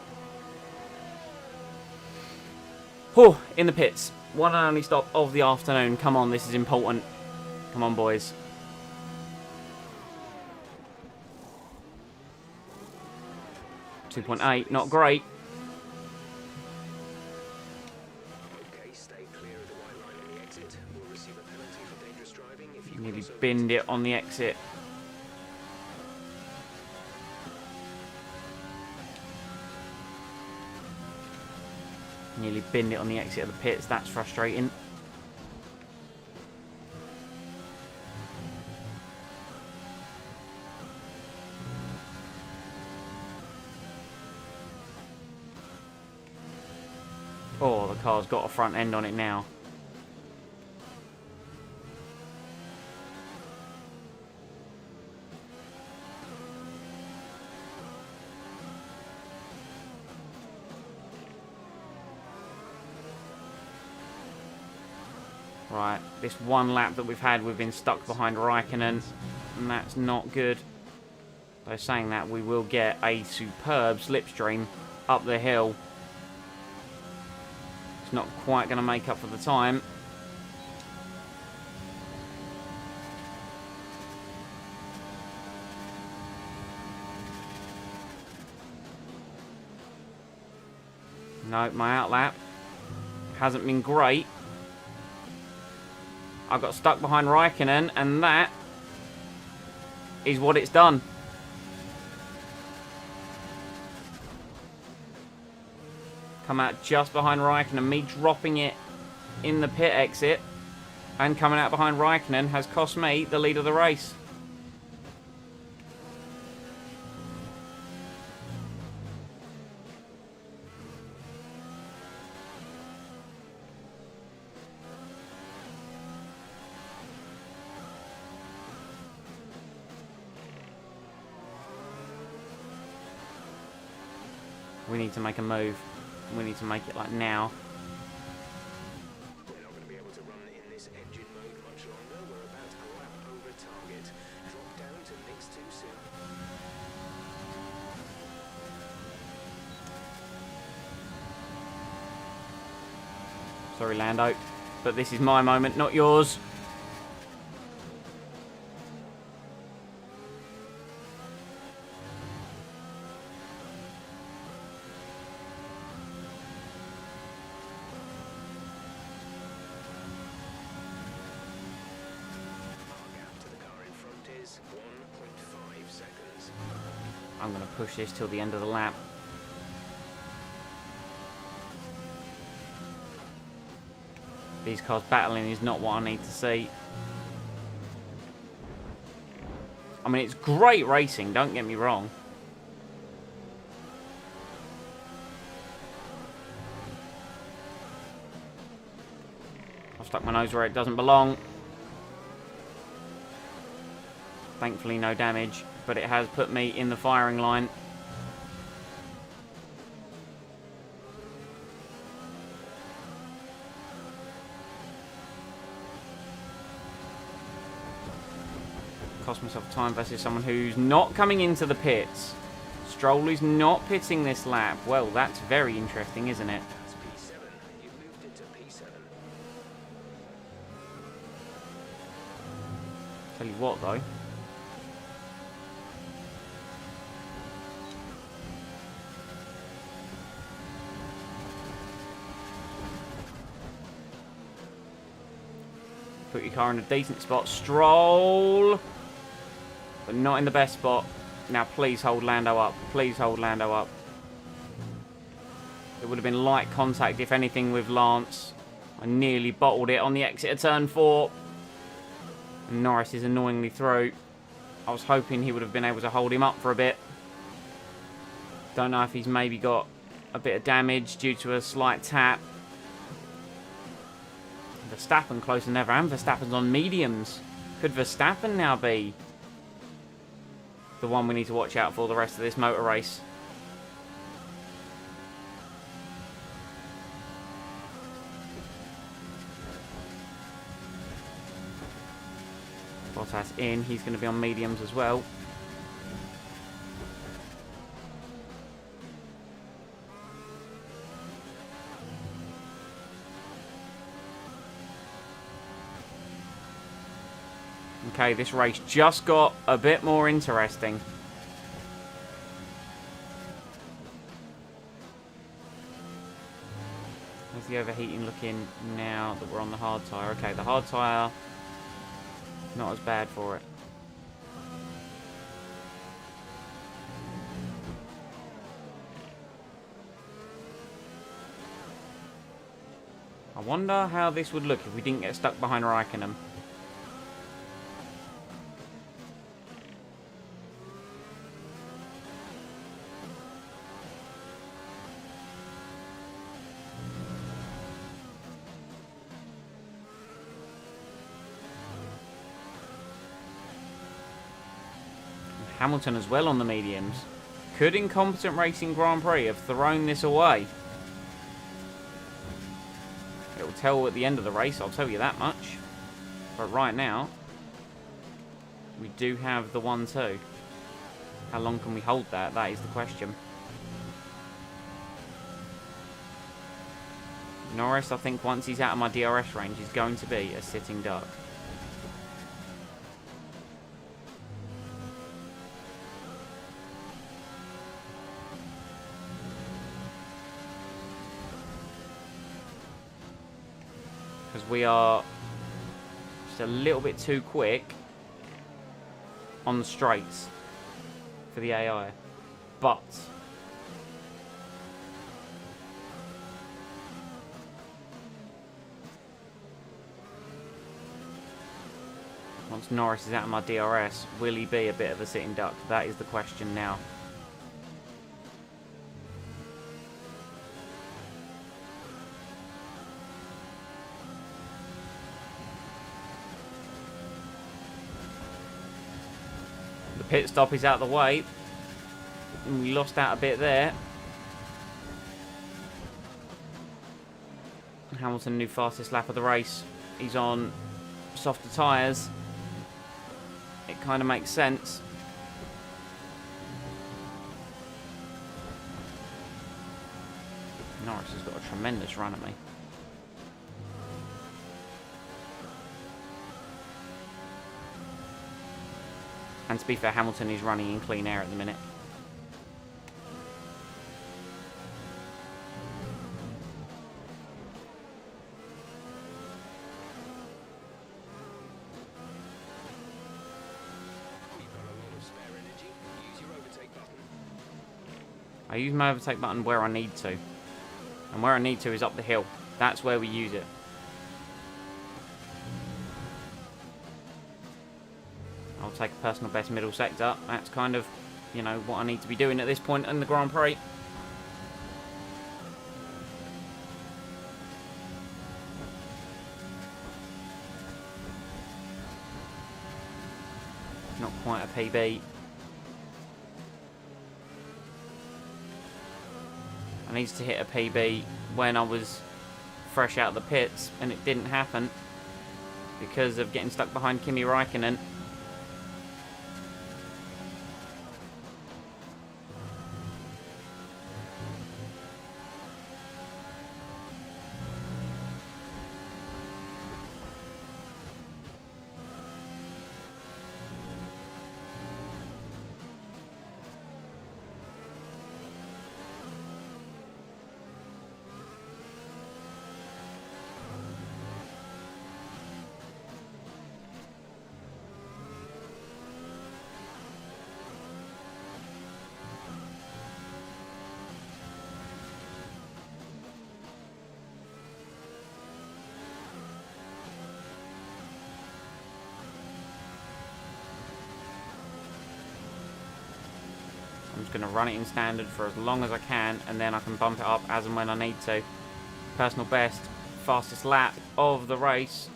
Oh, in the pits. One and only stop of the afternoon. Come on, this is important. Come on, boys. .8, not great. Okay, stay clear of the white line on the exit. We'll receive a penalty for dangerous driving if you Nearly cross over binned it on the exit. Nearly binned it on the exit of the pits. That's frustrating. Oh, the car's got a front end on it now. Right, this one lap that we've had, we've been stuck behind Raikkonen, and that's not good. Though saying that, we will get a superb slipstream up the hill. It's not quite going to make up for the time. No, my outlap hasn't been great. I got stuck behind Raikkonen, and that is what it's done. Come out just behind Raikkonen. Me dropping it in the pit exit and coming out behind Raikkonen has cost me the lead of the race. We need to make a move. We need to make it like now. We're not going to be able to run in this engine mode much longer. We're about a lap over target. Drop down to mix too soon. Sorry, Lando, but this is my moment, not yours. Is 1.5 seconds. I'm going to push this till the end of the lap. These cars battling is not what I need to see. I mean, it's great racing, don't get me wrong. I've stuck my nose where it doesn't belong. Thankfully no damage, but it has put me in the firing line. Cost myself time versus someone who's not coming into the pits. Stroll is not pitting this lap. Well, that's very interesting, isn't it? That's P7. You've moved into P7. Tell you what, though. Put your car in a decent spot. Stroll! But not in the best spot. Now, please hold Lando up. Please hold Lando up. It would have been light contact, if anything, with Lance. I nearly bottled it on the exit of turn 4. And Norris is annoyingly through. I was hoping he would have been able to hold him up for a bit. Don't know if he's maybe got a bit of damage due to a slight tap. Verstappen closer than ever, and Verstappen's on mediums. Could Verstappen now be the one we need to watch out for the rest of this motor race? Bottas in, he's going to be on mediums as well. Okay, this race just got a bit more interesting. How's the overheating looking now that we're on the hard tyre? Okay, the hard tyre, not as bad for it. I wonder how this would look if we didn't get stuck behind Raikkonen. Hamilton as well on the mediums. Could Incompetent Racing Grand Prix have thrown this away? It will tell at the end of the race, I'll tell you that much. But right now, we do have the 1-2. How long can we hold that? That is the question. Norris, I think once he's out of my DRS range, is going to be a sitting duck. Because we are just a little bit too quick on the straights for the AI. But once Norris is out of my DRS, will he be a bit of a sitting duck? That is the question now. The pit stop is out of the way. And we lost out a bit there. Hamilton, new fastest lap of the race. He's on softer tyres. It kind of makes sense. Norris has got a tremendous run at me. And to be fair, Hamilton is running in clean air at the minute. You've got a lot of spare energy. Use your overtake button. I use my overtake button where I need to. And where I need to is up the hill. That's where we use it. I'll take a personal best middle sector. That's kind of, you know, what I need to be doing at this point in the Grand Prix. Not quite a PB. I needed to hit a PB when I was fresh out of the pits, and it didn't happen because of getting stuck behind Kimi Raikkonen. I'm just going to run it in standard for as long as I can, and then I can bump it up as and when I need to. Personal best, fastest lap of the race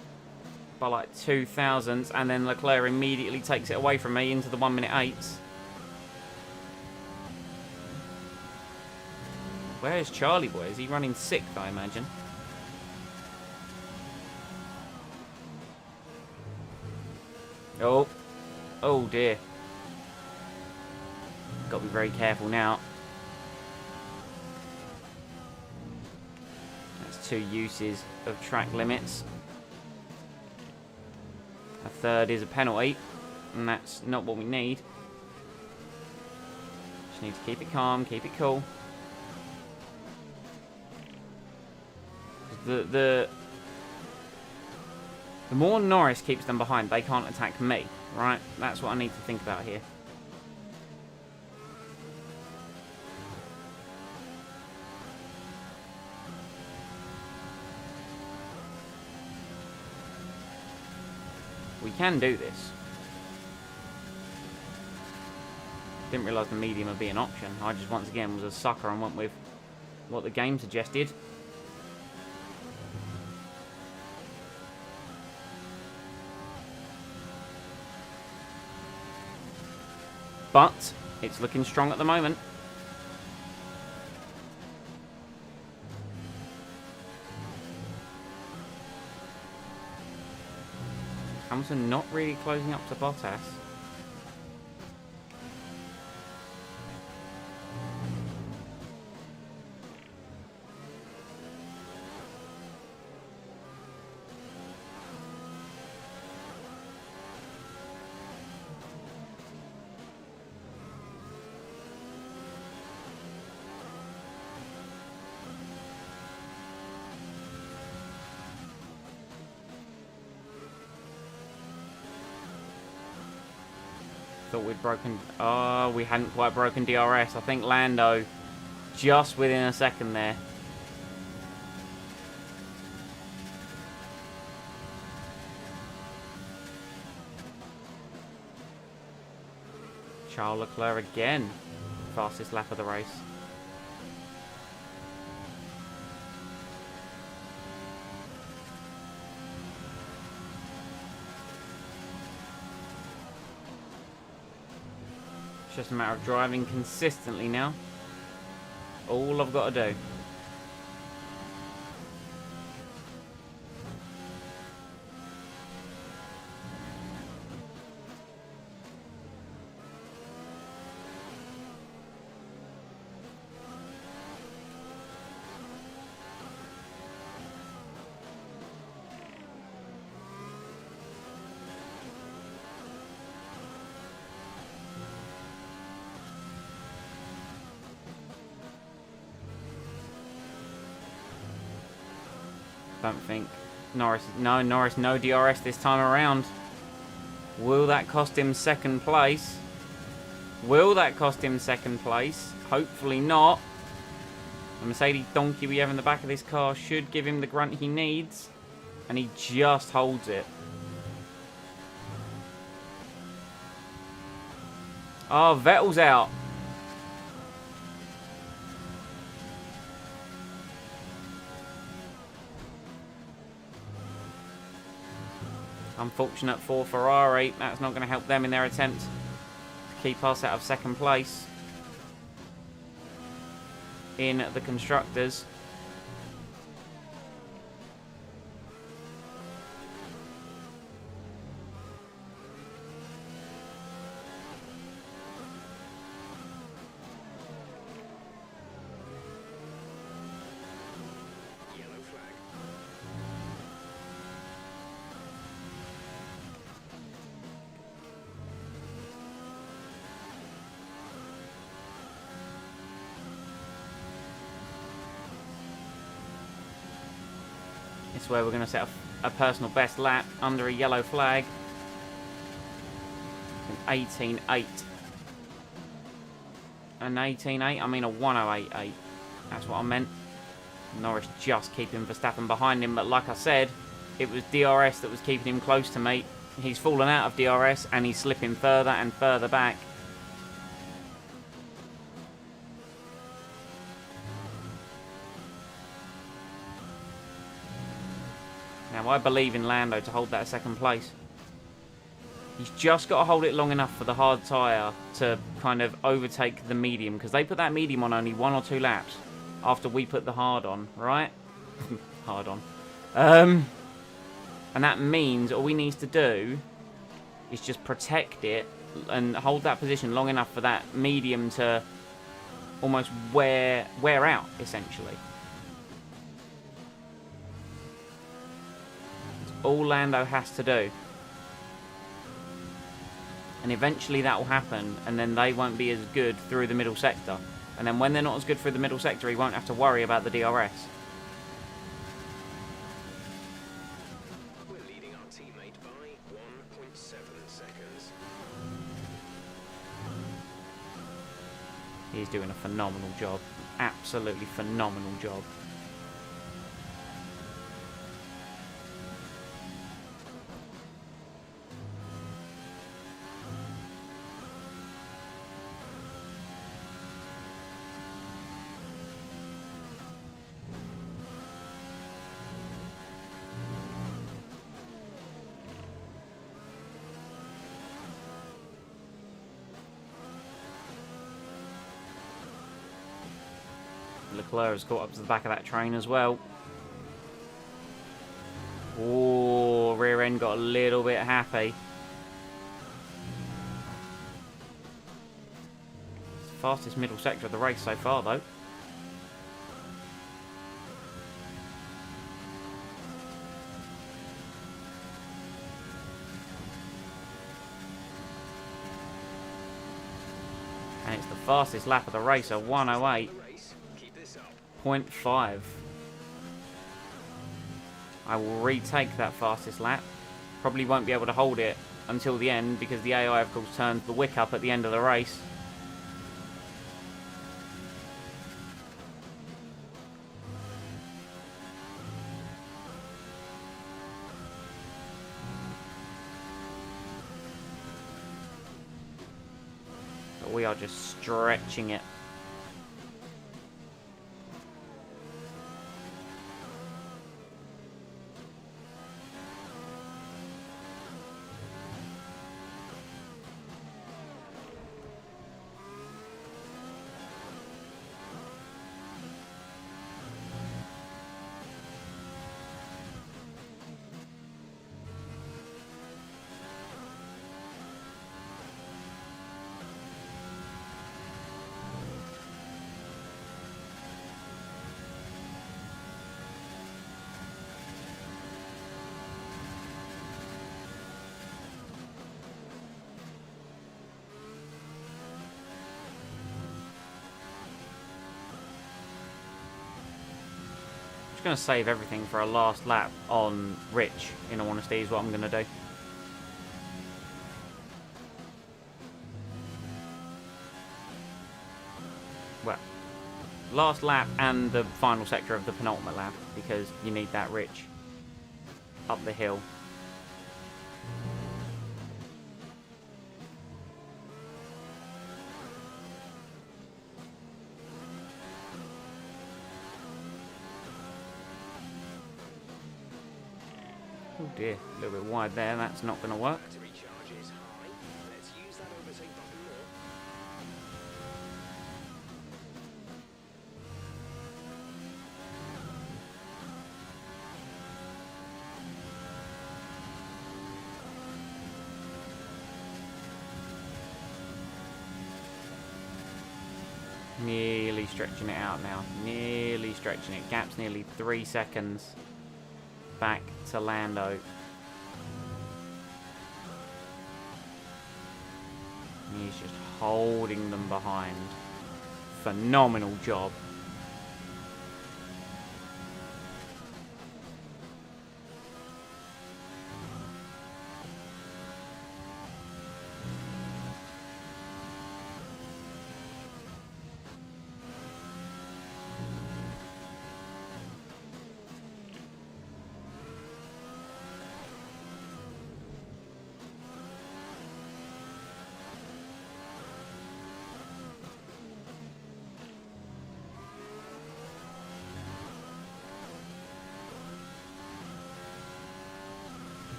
by like 2 thousandths, and then Leclerc immediately takes it away from me into the 1 minute 8s. Where's Charlie boy? Is he running 6th, I imagine? Oh. Oh dear. Got to be very careful now. That's 2 uses of track limits. third is a penalty, and that's not what we need. Just need to keep it calm, keep it cool. The more Norris keeps them behind, they can't attack me, right? That's what I need to think about here. We can do this. Didn't realise the medium would be an option. I just once again was a sucker and went with what the game suggested. But it's looking strong at the moment. Hamilton not really closing up to Bottas. Thought we'd broken... Oh, we hadn't quite broken DRS. I think Lando just within a second there. Charles Leclerc again. Fastest lap of the race. It's just a matter of driving consistently now. All I've got to do. Don't think Norris... No, Norris, no DRS this time around. Will that cost him second place? Will that cost him second place? Hopefully not. The Mercedes donkey we have in the back of this car should give him the grunt he needs. And he just holds it. Oh, Vettel's out. Unfortunate for Ferrari. That's not going to help them in their attempt to keep us out of second place in the Constructors. Yellow flag. This is where we're going to set a personal best lap under a yellow flag. An 18.8. An 18.8? I mean a 108.8. That's what I meant. Norris just keeping Verstappen behind him, but like I said, it was DRS that was keeping him close to me. He's fallen out of DRS and he's slipping further and further back. Now, I believe in Lando to hold that second place. He's just got to hold it long enough for the hard tyre to kind of overtake the medium, because they put that medium on only 1 or 2 laps after we put the hard on, right? Hard on. And that means all he needs to do is just protect it and hold that position long enough for that medium to almost wear out, essentially. All Lando has to do. And eventually that will happen, and then they won't be as good through the middle sector. And then when they're not as good through the middle sector, he won't have to worry about the DRS. We're leading our teammate by 1.7 seconds. He's doing a phenomenal job. Absolutely phenomenal job. Leclerc has caught up to the back of that train as well. Oh, rear end got a little bit happy. It's the fastest middle sector of the race so far, though. And it's the fastest lap of the race, a 108.5. I will retake that fastest lap. Probably won't be able to hold it until the end because the AI, of course, turns the wick up at the end of the race. But we are just stretching it. I'm going to save everything for a last lap on Rich, in all honesty, is what I'm going to do. Well, last lap and the final sector of the penultimate lap, because you need that Rich up the hill. Oh dear, a little bit wide there, that's not going to work. Battery charge is high. Let's use that overtake button more. Nearly stretching it out now. Nearly stretching it. Gap's nearly 3 seconds back to Lando. He's just holding them behind. Phenomenal job.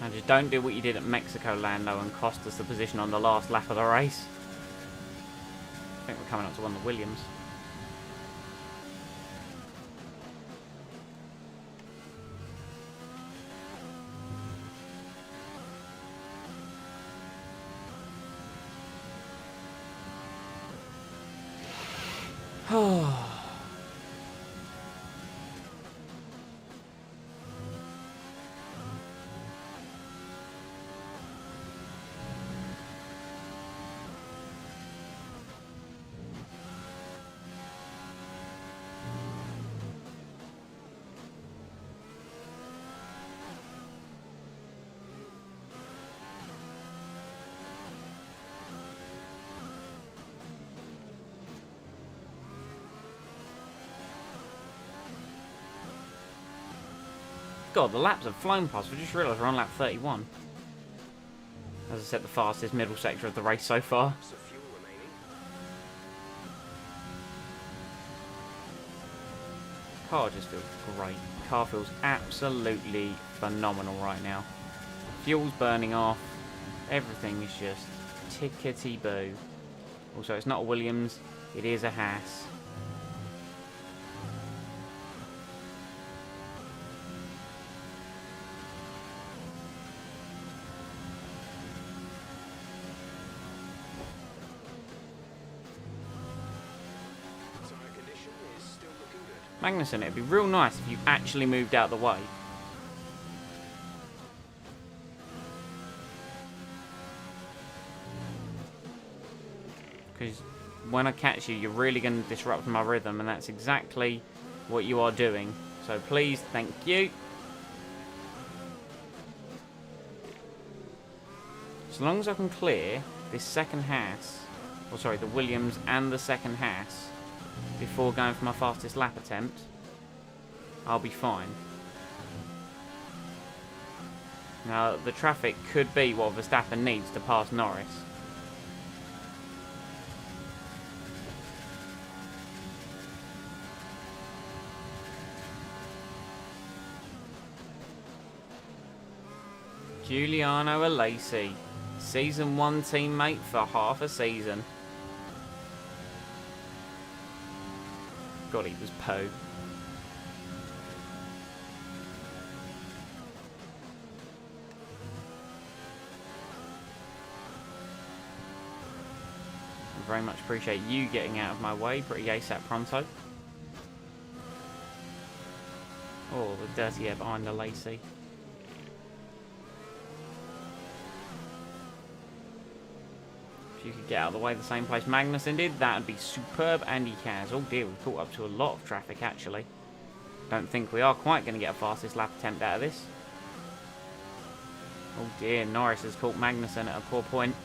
And just don't do what you did at Mexico, Lando, and cost us the position on the last lap of the race. I think we're coming up to one of the Williams. God, the laps have flown past. We just realised we're on lap 31. As I said, the fastest middle sector of the race so far. So fuel remaining. Car just feels great. Car feels absolutely phenomenal right now. Fuel's burning off. Everything is just tickety-boo. Also, it's not a Williams. It is a Haas. Magnussen, it'd be real nice if you actually moved out the way. Because when I catch you, you're really going to disrupt my rhythm, and that's exactly what you are doing. So please, thank you. As long as I can clear this second Haas, or sorry, the Williams and the second Haas, before going for my fastest lap attempt, I'll be fine. Now, the traffic could be what Verstappen needs to pass Norris. Giuliano Alesi, Season 1 teammate for half a season. God, he was Poe. I very much appreciate you getting out of my way pretty ASAP pronto. Oh, the dirty air behind the Lacey. If you could get out of the way the same place Magnussen did, that would be superb, and he has. Oh dear, we've caught up to a lot of traffic actually. Don't think we are quite going to get a fastest lap attempt out of this. Oh dear, Norris has caught Magnussen at a poor point.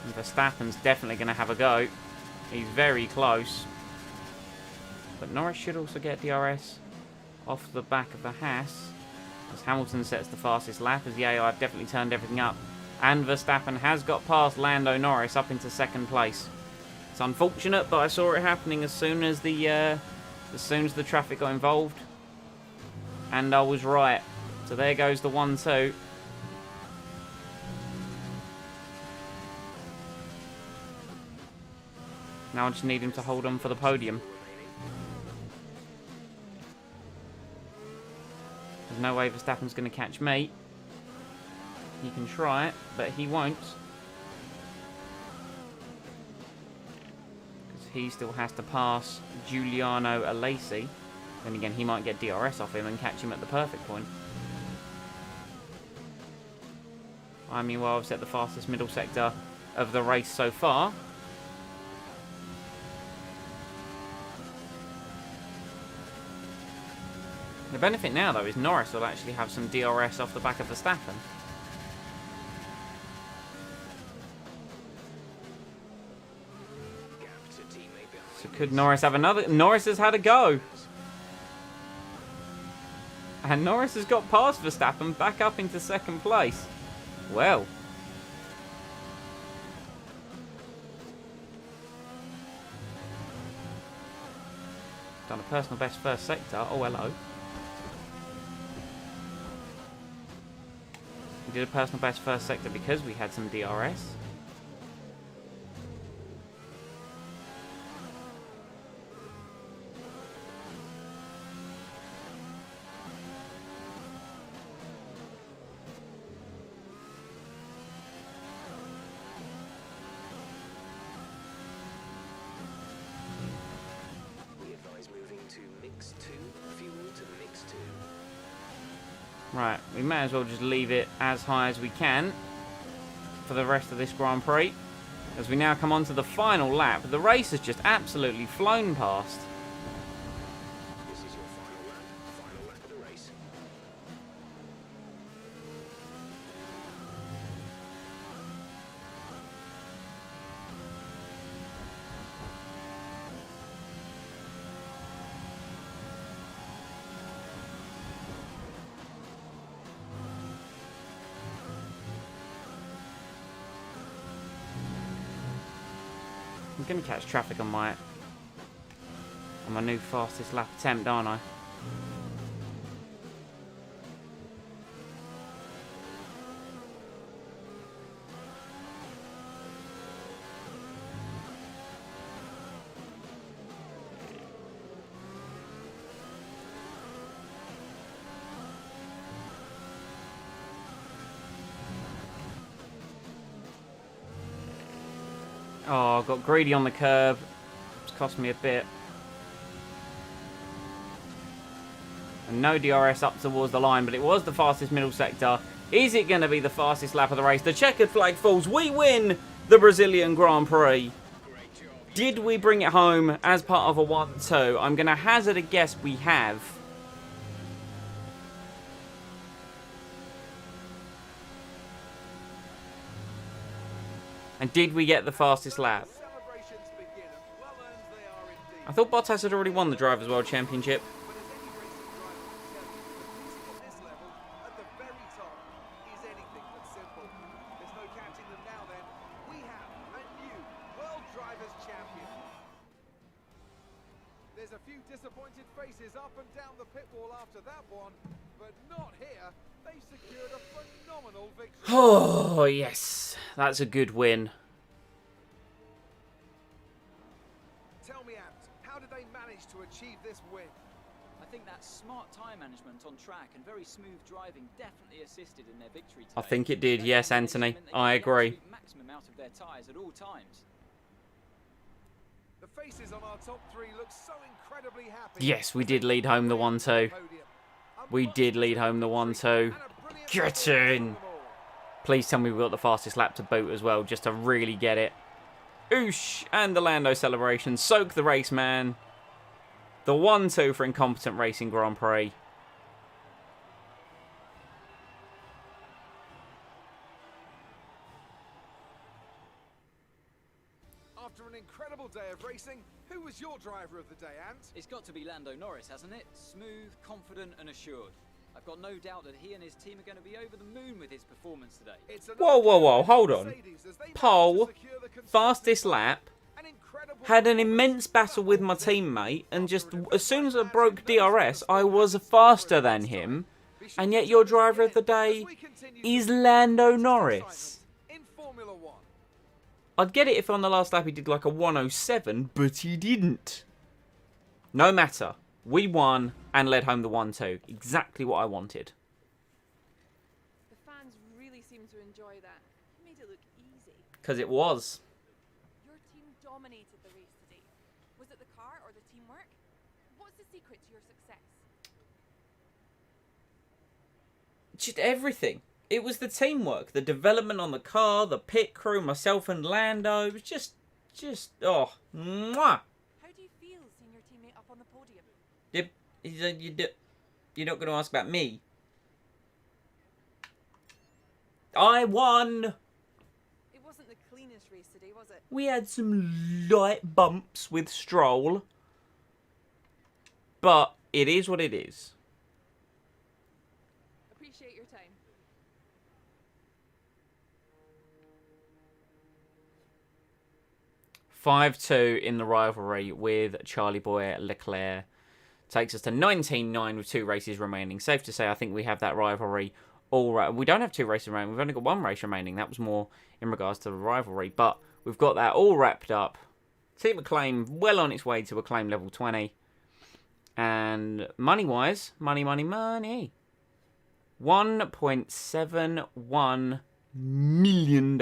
And Verstappen's definitely going to have a go. He's very close. But Norris should also get DRS off the back of the Haas, as Hamilton sets the fastest lap, as the AI have definitely turned everything up. And Verstappen has got past Lando Norris up into second place. It's unfortunate, but I saw it happening as soon as the traffic got involved. And I was right. So there goes the 1-2. Now I just need him to hold on for the podium. There's no way Verstappen's going to catch me. He can try it, but he won't. Because he still has to pass Giuliano Alesi. Then again, he might get DRS off him and catch him at the perfect point. I mean, well, I've set the fastest middle sector of the race so far. The benefit now, though, is Norris will actually have some DRS off the back of Verstappen. So could Norris have another? Norris has had a go. And Norris has got past Verstappen back up into second place. Well. Done a personal best first sector. Oh, hello. We did a personal best first sector because we had some DRS. We advise moving to mix 2, fuel to mix 2. Right, we may as well just leave it as high as we can for the rest of this Grand Prix, as we now come on to the final lap. The race has just absolutely flown past. This is your final lap of the race. I'm going to catch traffic on my new fastest lap attempt, aren't I? Oh, got greedy on the curb. It's cost me a bit. And no DRS up towards the line, but it was the fastest middle sector. Is it going to be the fastest lap of the race? The checkered flag falls. We win the Brazilian Grand Prix. Did we bring it home as part of a 1-2? I'm going to hazard a guess we have. And did we get the fastest lap? Celebrations begin, and well earned they are indeed. I thought Bottas had already won the Drivers' World Championship. But as any racing driver will tell you, the principle at this level, at the very top, is anything but simple. There's no counting them now then. We have a new World Drivers' Champion. There's a few disappointed faces up and down the pit wall after that one, but not here. They've secured a phenomenal victory. Oh, yes. That's a good win. Tell me, Ant, how did they manage to achieve this win? I think that smart tyre management on track and very smooth driving definitely assisted in their victory today. I think it did, Their yes, combination Anthony. meant they I got the agree. absolute maximum out of their tyres at all times. The faces on our top three look so incredibly happy. Yes, we did lead home the 1-2. We did lead home the 1-2. Get in! Please tell me we got the fastest lap to boot as well, just to really get it. Oosh! And the Lando celebration. Soak the race, man. The 1-2 for Incompetent Racing Grand Prix. After an incredible day of racing, who was your driver of the day, Ant? It's got to be Lando Norris, hasn't it? Smooth, confident and assured. I've got no doubt that he and his team are going to be over the moon with his performance today. It's an Whoa, whoa, whoa, hold on. Mercedes as they managed to Pole, secure the constructors' fastest title. lap, An incredible had an performance. immense battle with my teammate, and just as soon as I broke DRS, I was faster than him, and yet your driver of the day is Lando Norris. In Formula 1. I'd get it if on the last lap he did like a 107, but he didn't. No matter. We won and led home the 1-2. Exactly what I wanted. The fans really seem to enjoy that. You made it look easy. Because it was. Your team dominated the race today. Was it the car or the teamwork? What's the secret to your success? Just everything. It was the teamwork. The development on the car, the pit crew, myself and Lando. It was just, oh, mwah. How do you feel seeing your teammate up on the podium? You're not going to ask about me. I won. It wasn't the cleanest race today, was it? We had some light bumps with Stroll. But it is what it is. Appreciate your time. (5-2) in the rivalry with Charlie Boy Leclerc. Takes us to 19-9 with 2 races remaining. Safe to say, I think we have that rivalry all right. We don't have 2 races remaining. We've only got 1 race remaining. That was more in regards to the rivalry. But we've got that all wrapped up. Team Acclaim well on its way to Acclaim level 20. And money-wise, money. $1.71 million.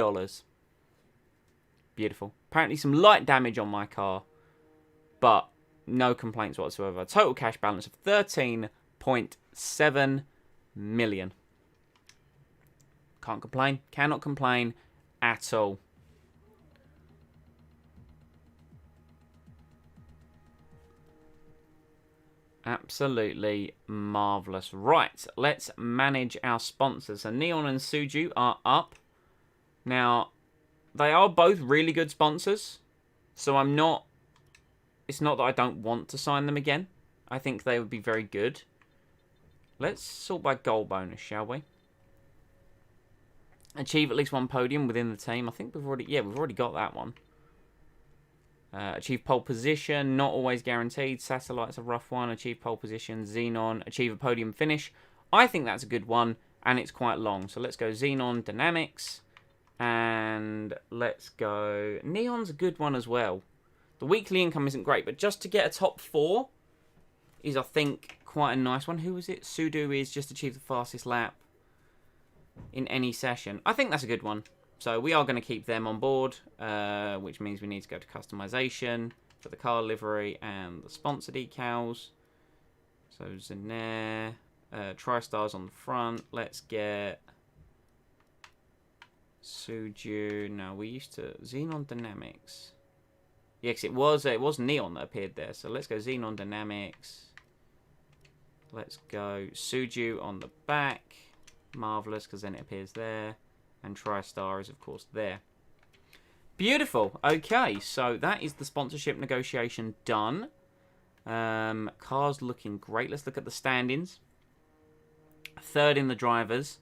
Beautiful. Apparently some light damage on my car. But no complaints whatsoever. Total cash balance of 13.7 million. Can't complain. Cannot complain at all. Absolutely marvellous. Right, let's manage our sponsors. So Neon and Suju are up. Now, they are both really good sponsors. So I'm not... It's not that I don't want to sign them again. I think they would be very good. Let's sort by goal bonus, shall we? Achieve at least 1 podium within the team. I think we've already... Yeah, we've already got that one. Achieve pole position, not always guaranteed. Satellite's a rough one. Achieve pole position. Xenon, achieve a podium finish. I think that's a good one, and it's quite long. So let's go Xenon Dynamics, and let's go... Neon's a good one as well. The weekly income isn't great, but just to get a top 4 is, I think, quite a nice one. Who was it? Sudo is just achieved the fastest lap in any session. I think that's a good one. So we are going to keep them on board, which means we need to go to customization for the car livery and the sponsor decals. So Zenair, TriStars on the front. Let's get Suju. No, we used to Xenon Dynamics. Yes, it was Neon that appeared there. So let's go Xenon Dynamics. Let's go Suju on the back. Marvelous, because then it appears there. And TriStar is, of course, there. Beautiful. Okay, so that is the sponsorship negotiation done. Cars looking great. Let's look at the standings. 3rd in the drivers.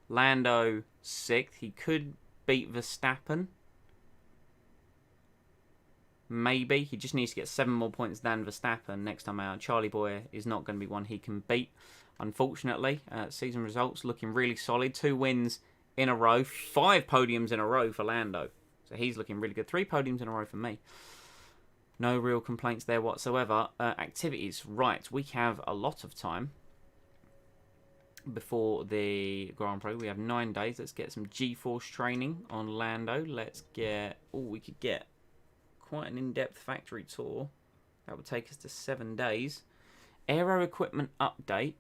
Lando 6th. He could beat Verstappen. Maybe. He just needs to get 7 more points than Verstappen next time out. Charlie Boy is not going to be one he can beat, unfortunately. Season results looking really solid. 2 wins in a row. 5 podiums in a row for Lando. So he's looking really good. 3 podiums in a row for me. No real complaints there whatsoever. Activities. Right, we have a lot of time before the Grand Prix. We have 9 days. Let's get some G-Force training on Lando. Let's get... Oh, we could get quite an in-depth factory tour. That would take us to 7 days. Aero equipment update.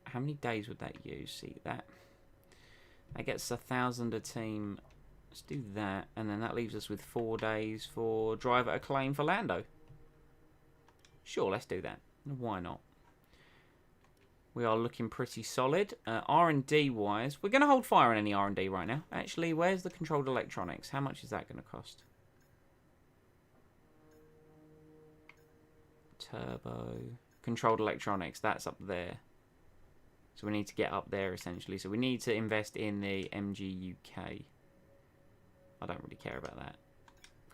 How many days would that use? See that? That gets 1,000 a team. Let's do that. And then that leaves us with 4 days for driver acclaim for Lando. Sure, let's do that. Why not? We are looking pretty solid. R&D wise, we're going to hold fire on any R&D right now. Actually, where's the controlled electronics? How much is that going to cost? Turbo. Controlled electronics, that's up there. So we need to get up there, essentially. So we need to invest in the MG UK. I don't really care about that.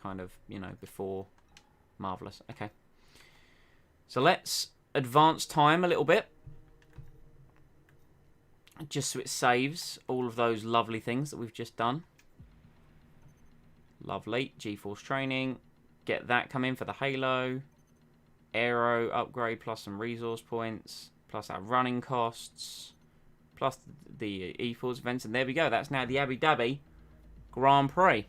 Kind of, you know, before. Marvellous. Okay. So let's advance time a little bit. Just so it saves all of those lovely things that we've just done. Lovely. G-Force training. Get that coming for the Halo. Aero upgrade plus some resource points. Plus our running costs, plus the E-Force events, and there we go. That's now the Abu Dhabi Grand Prix.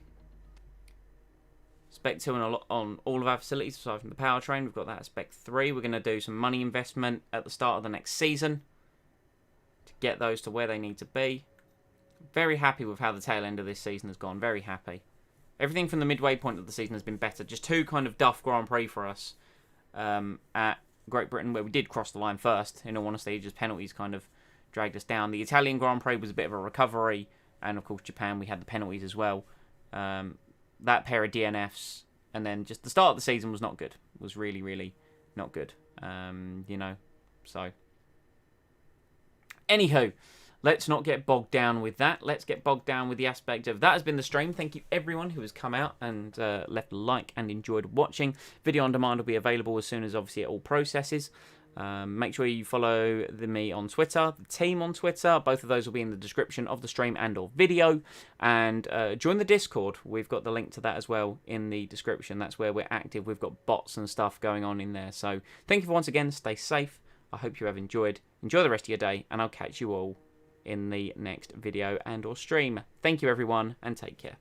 Spec 2 on all of our facilities, aside from the powertrain. We've got that at Spec 3. We're going to do some money investment at the start of the next season to get those to where they need to be. Very happy with how the tail end of this season has gone. Very happy. Everything from the midway point of the season has been better. Just 2 kind of duff Grand Prix for us at Great Britain, where we did cross the line first. In all honesty, just penalties kind of dragged us down. The Italian Grand Prix was a bit of a recovery, and of course Japan, we had the penalties as well. That pair of DNFs, and then just the start of the season was not good. It was really, really not good. You know, so anywho, let's not get bogged down with that. Let's get bogged down with the aspect of that has been the stream. Thank you everyone who has come out and left a like and enjoyed watching. Video on demand will be available as soon as obviously it all processes. Make sure you follow me on Twitter, the team on Twitter. Both of those will be in the description of the stream and or video. And join the Discord. We've got the link to that as well in the description. That's where we're active. We've got bots and stuff going on in there. So thank you once again. Stay safe. I hope you have enjoyed. Enjoy the rest of your day, and I'll catch you all in the next video and or stream. Thank you everyone, and take care.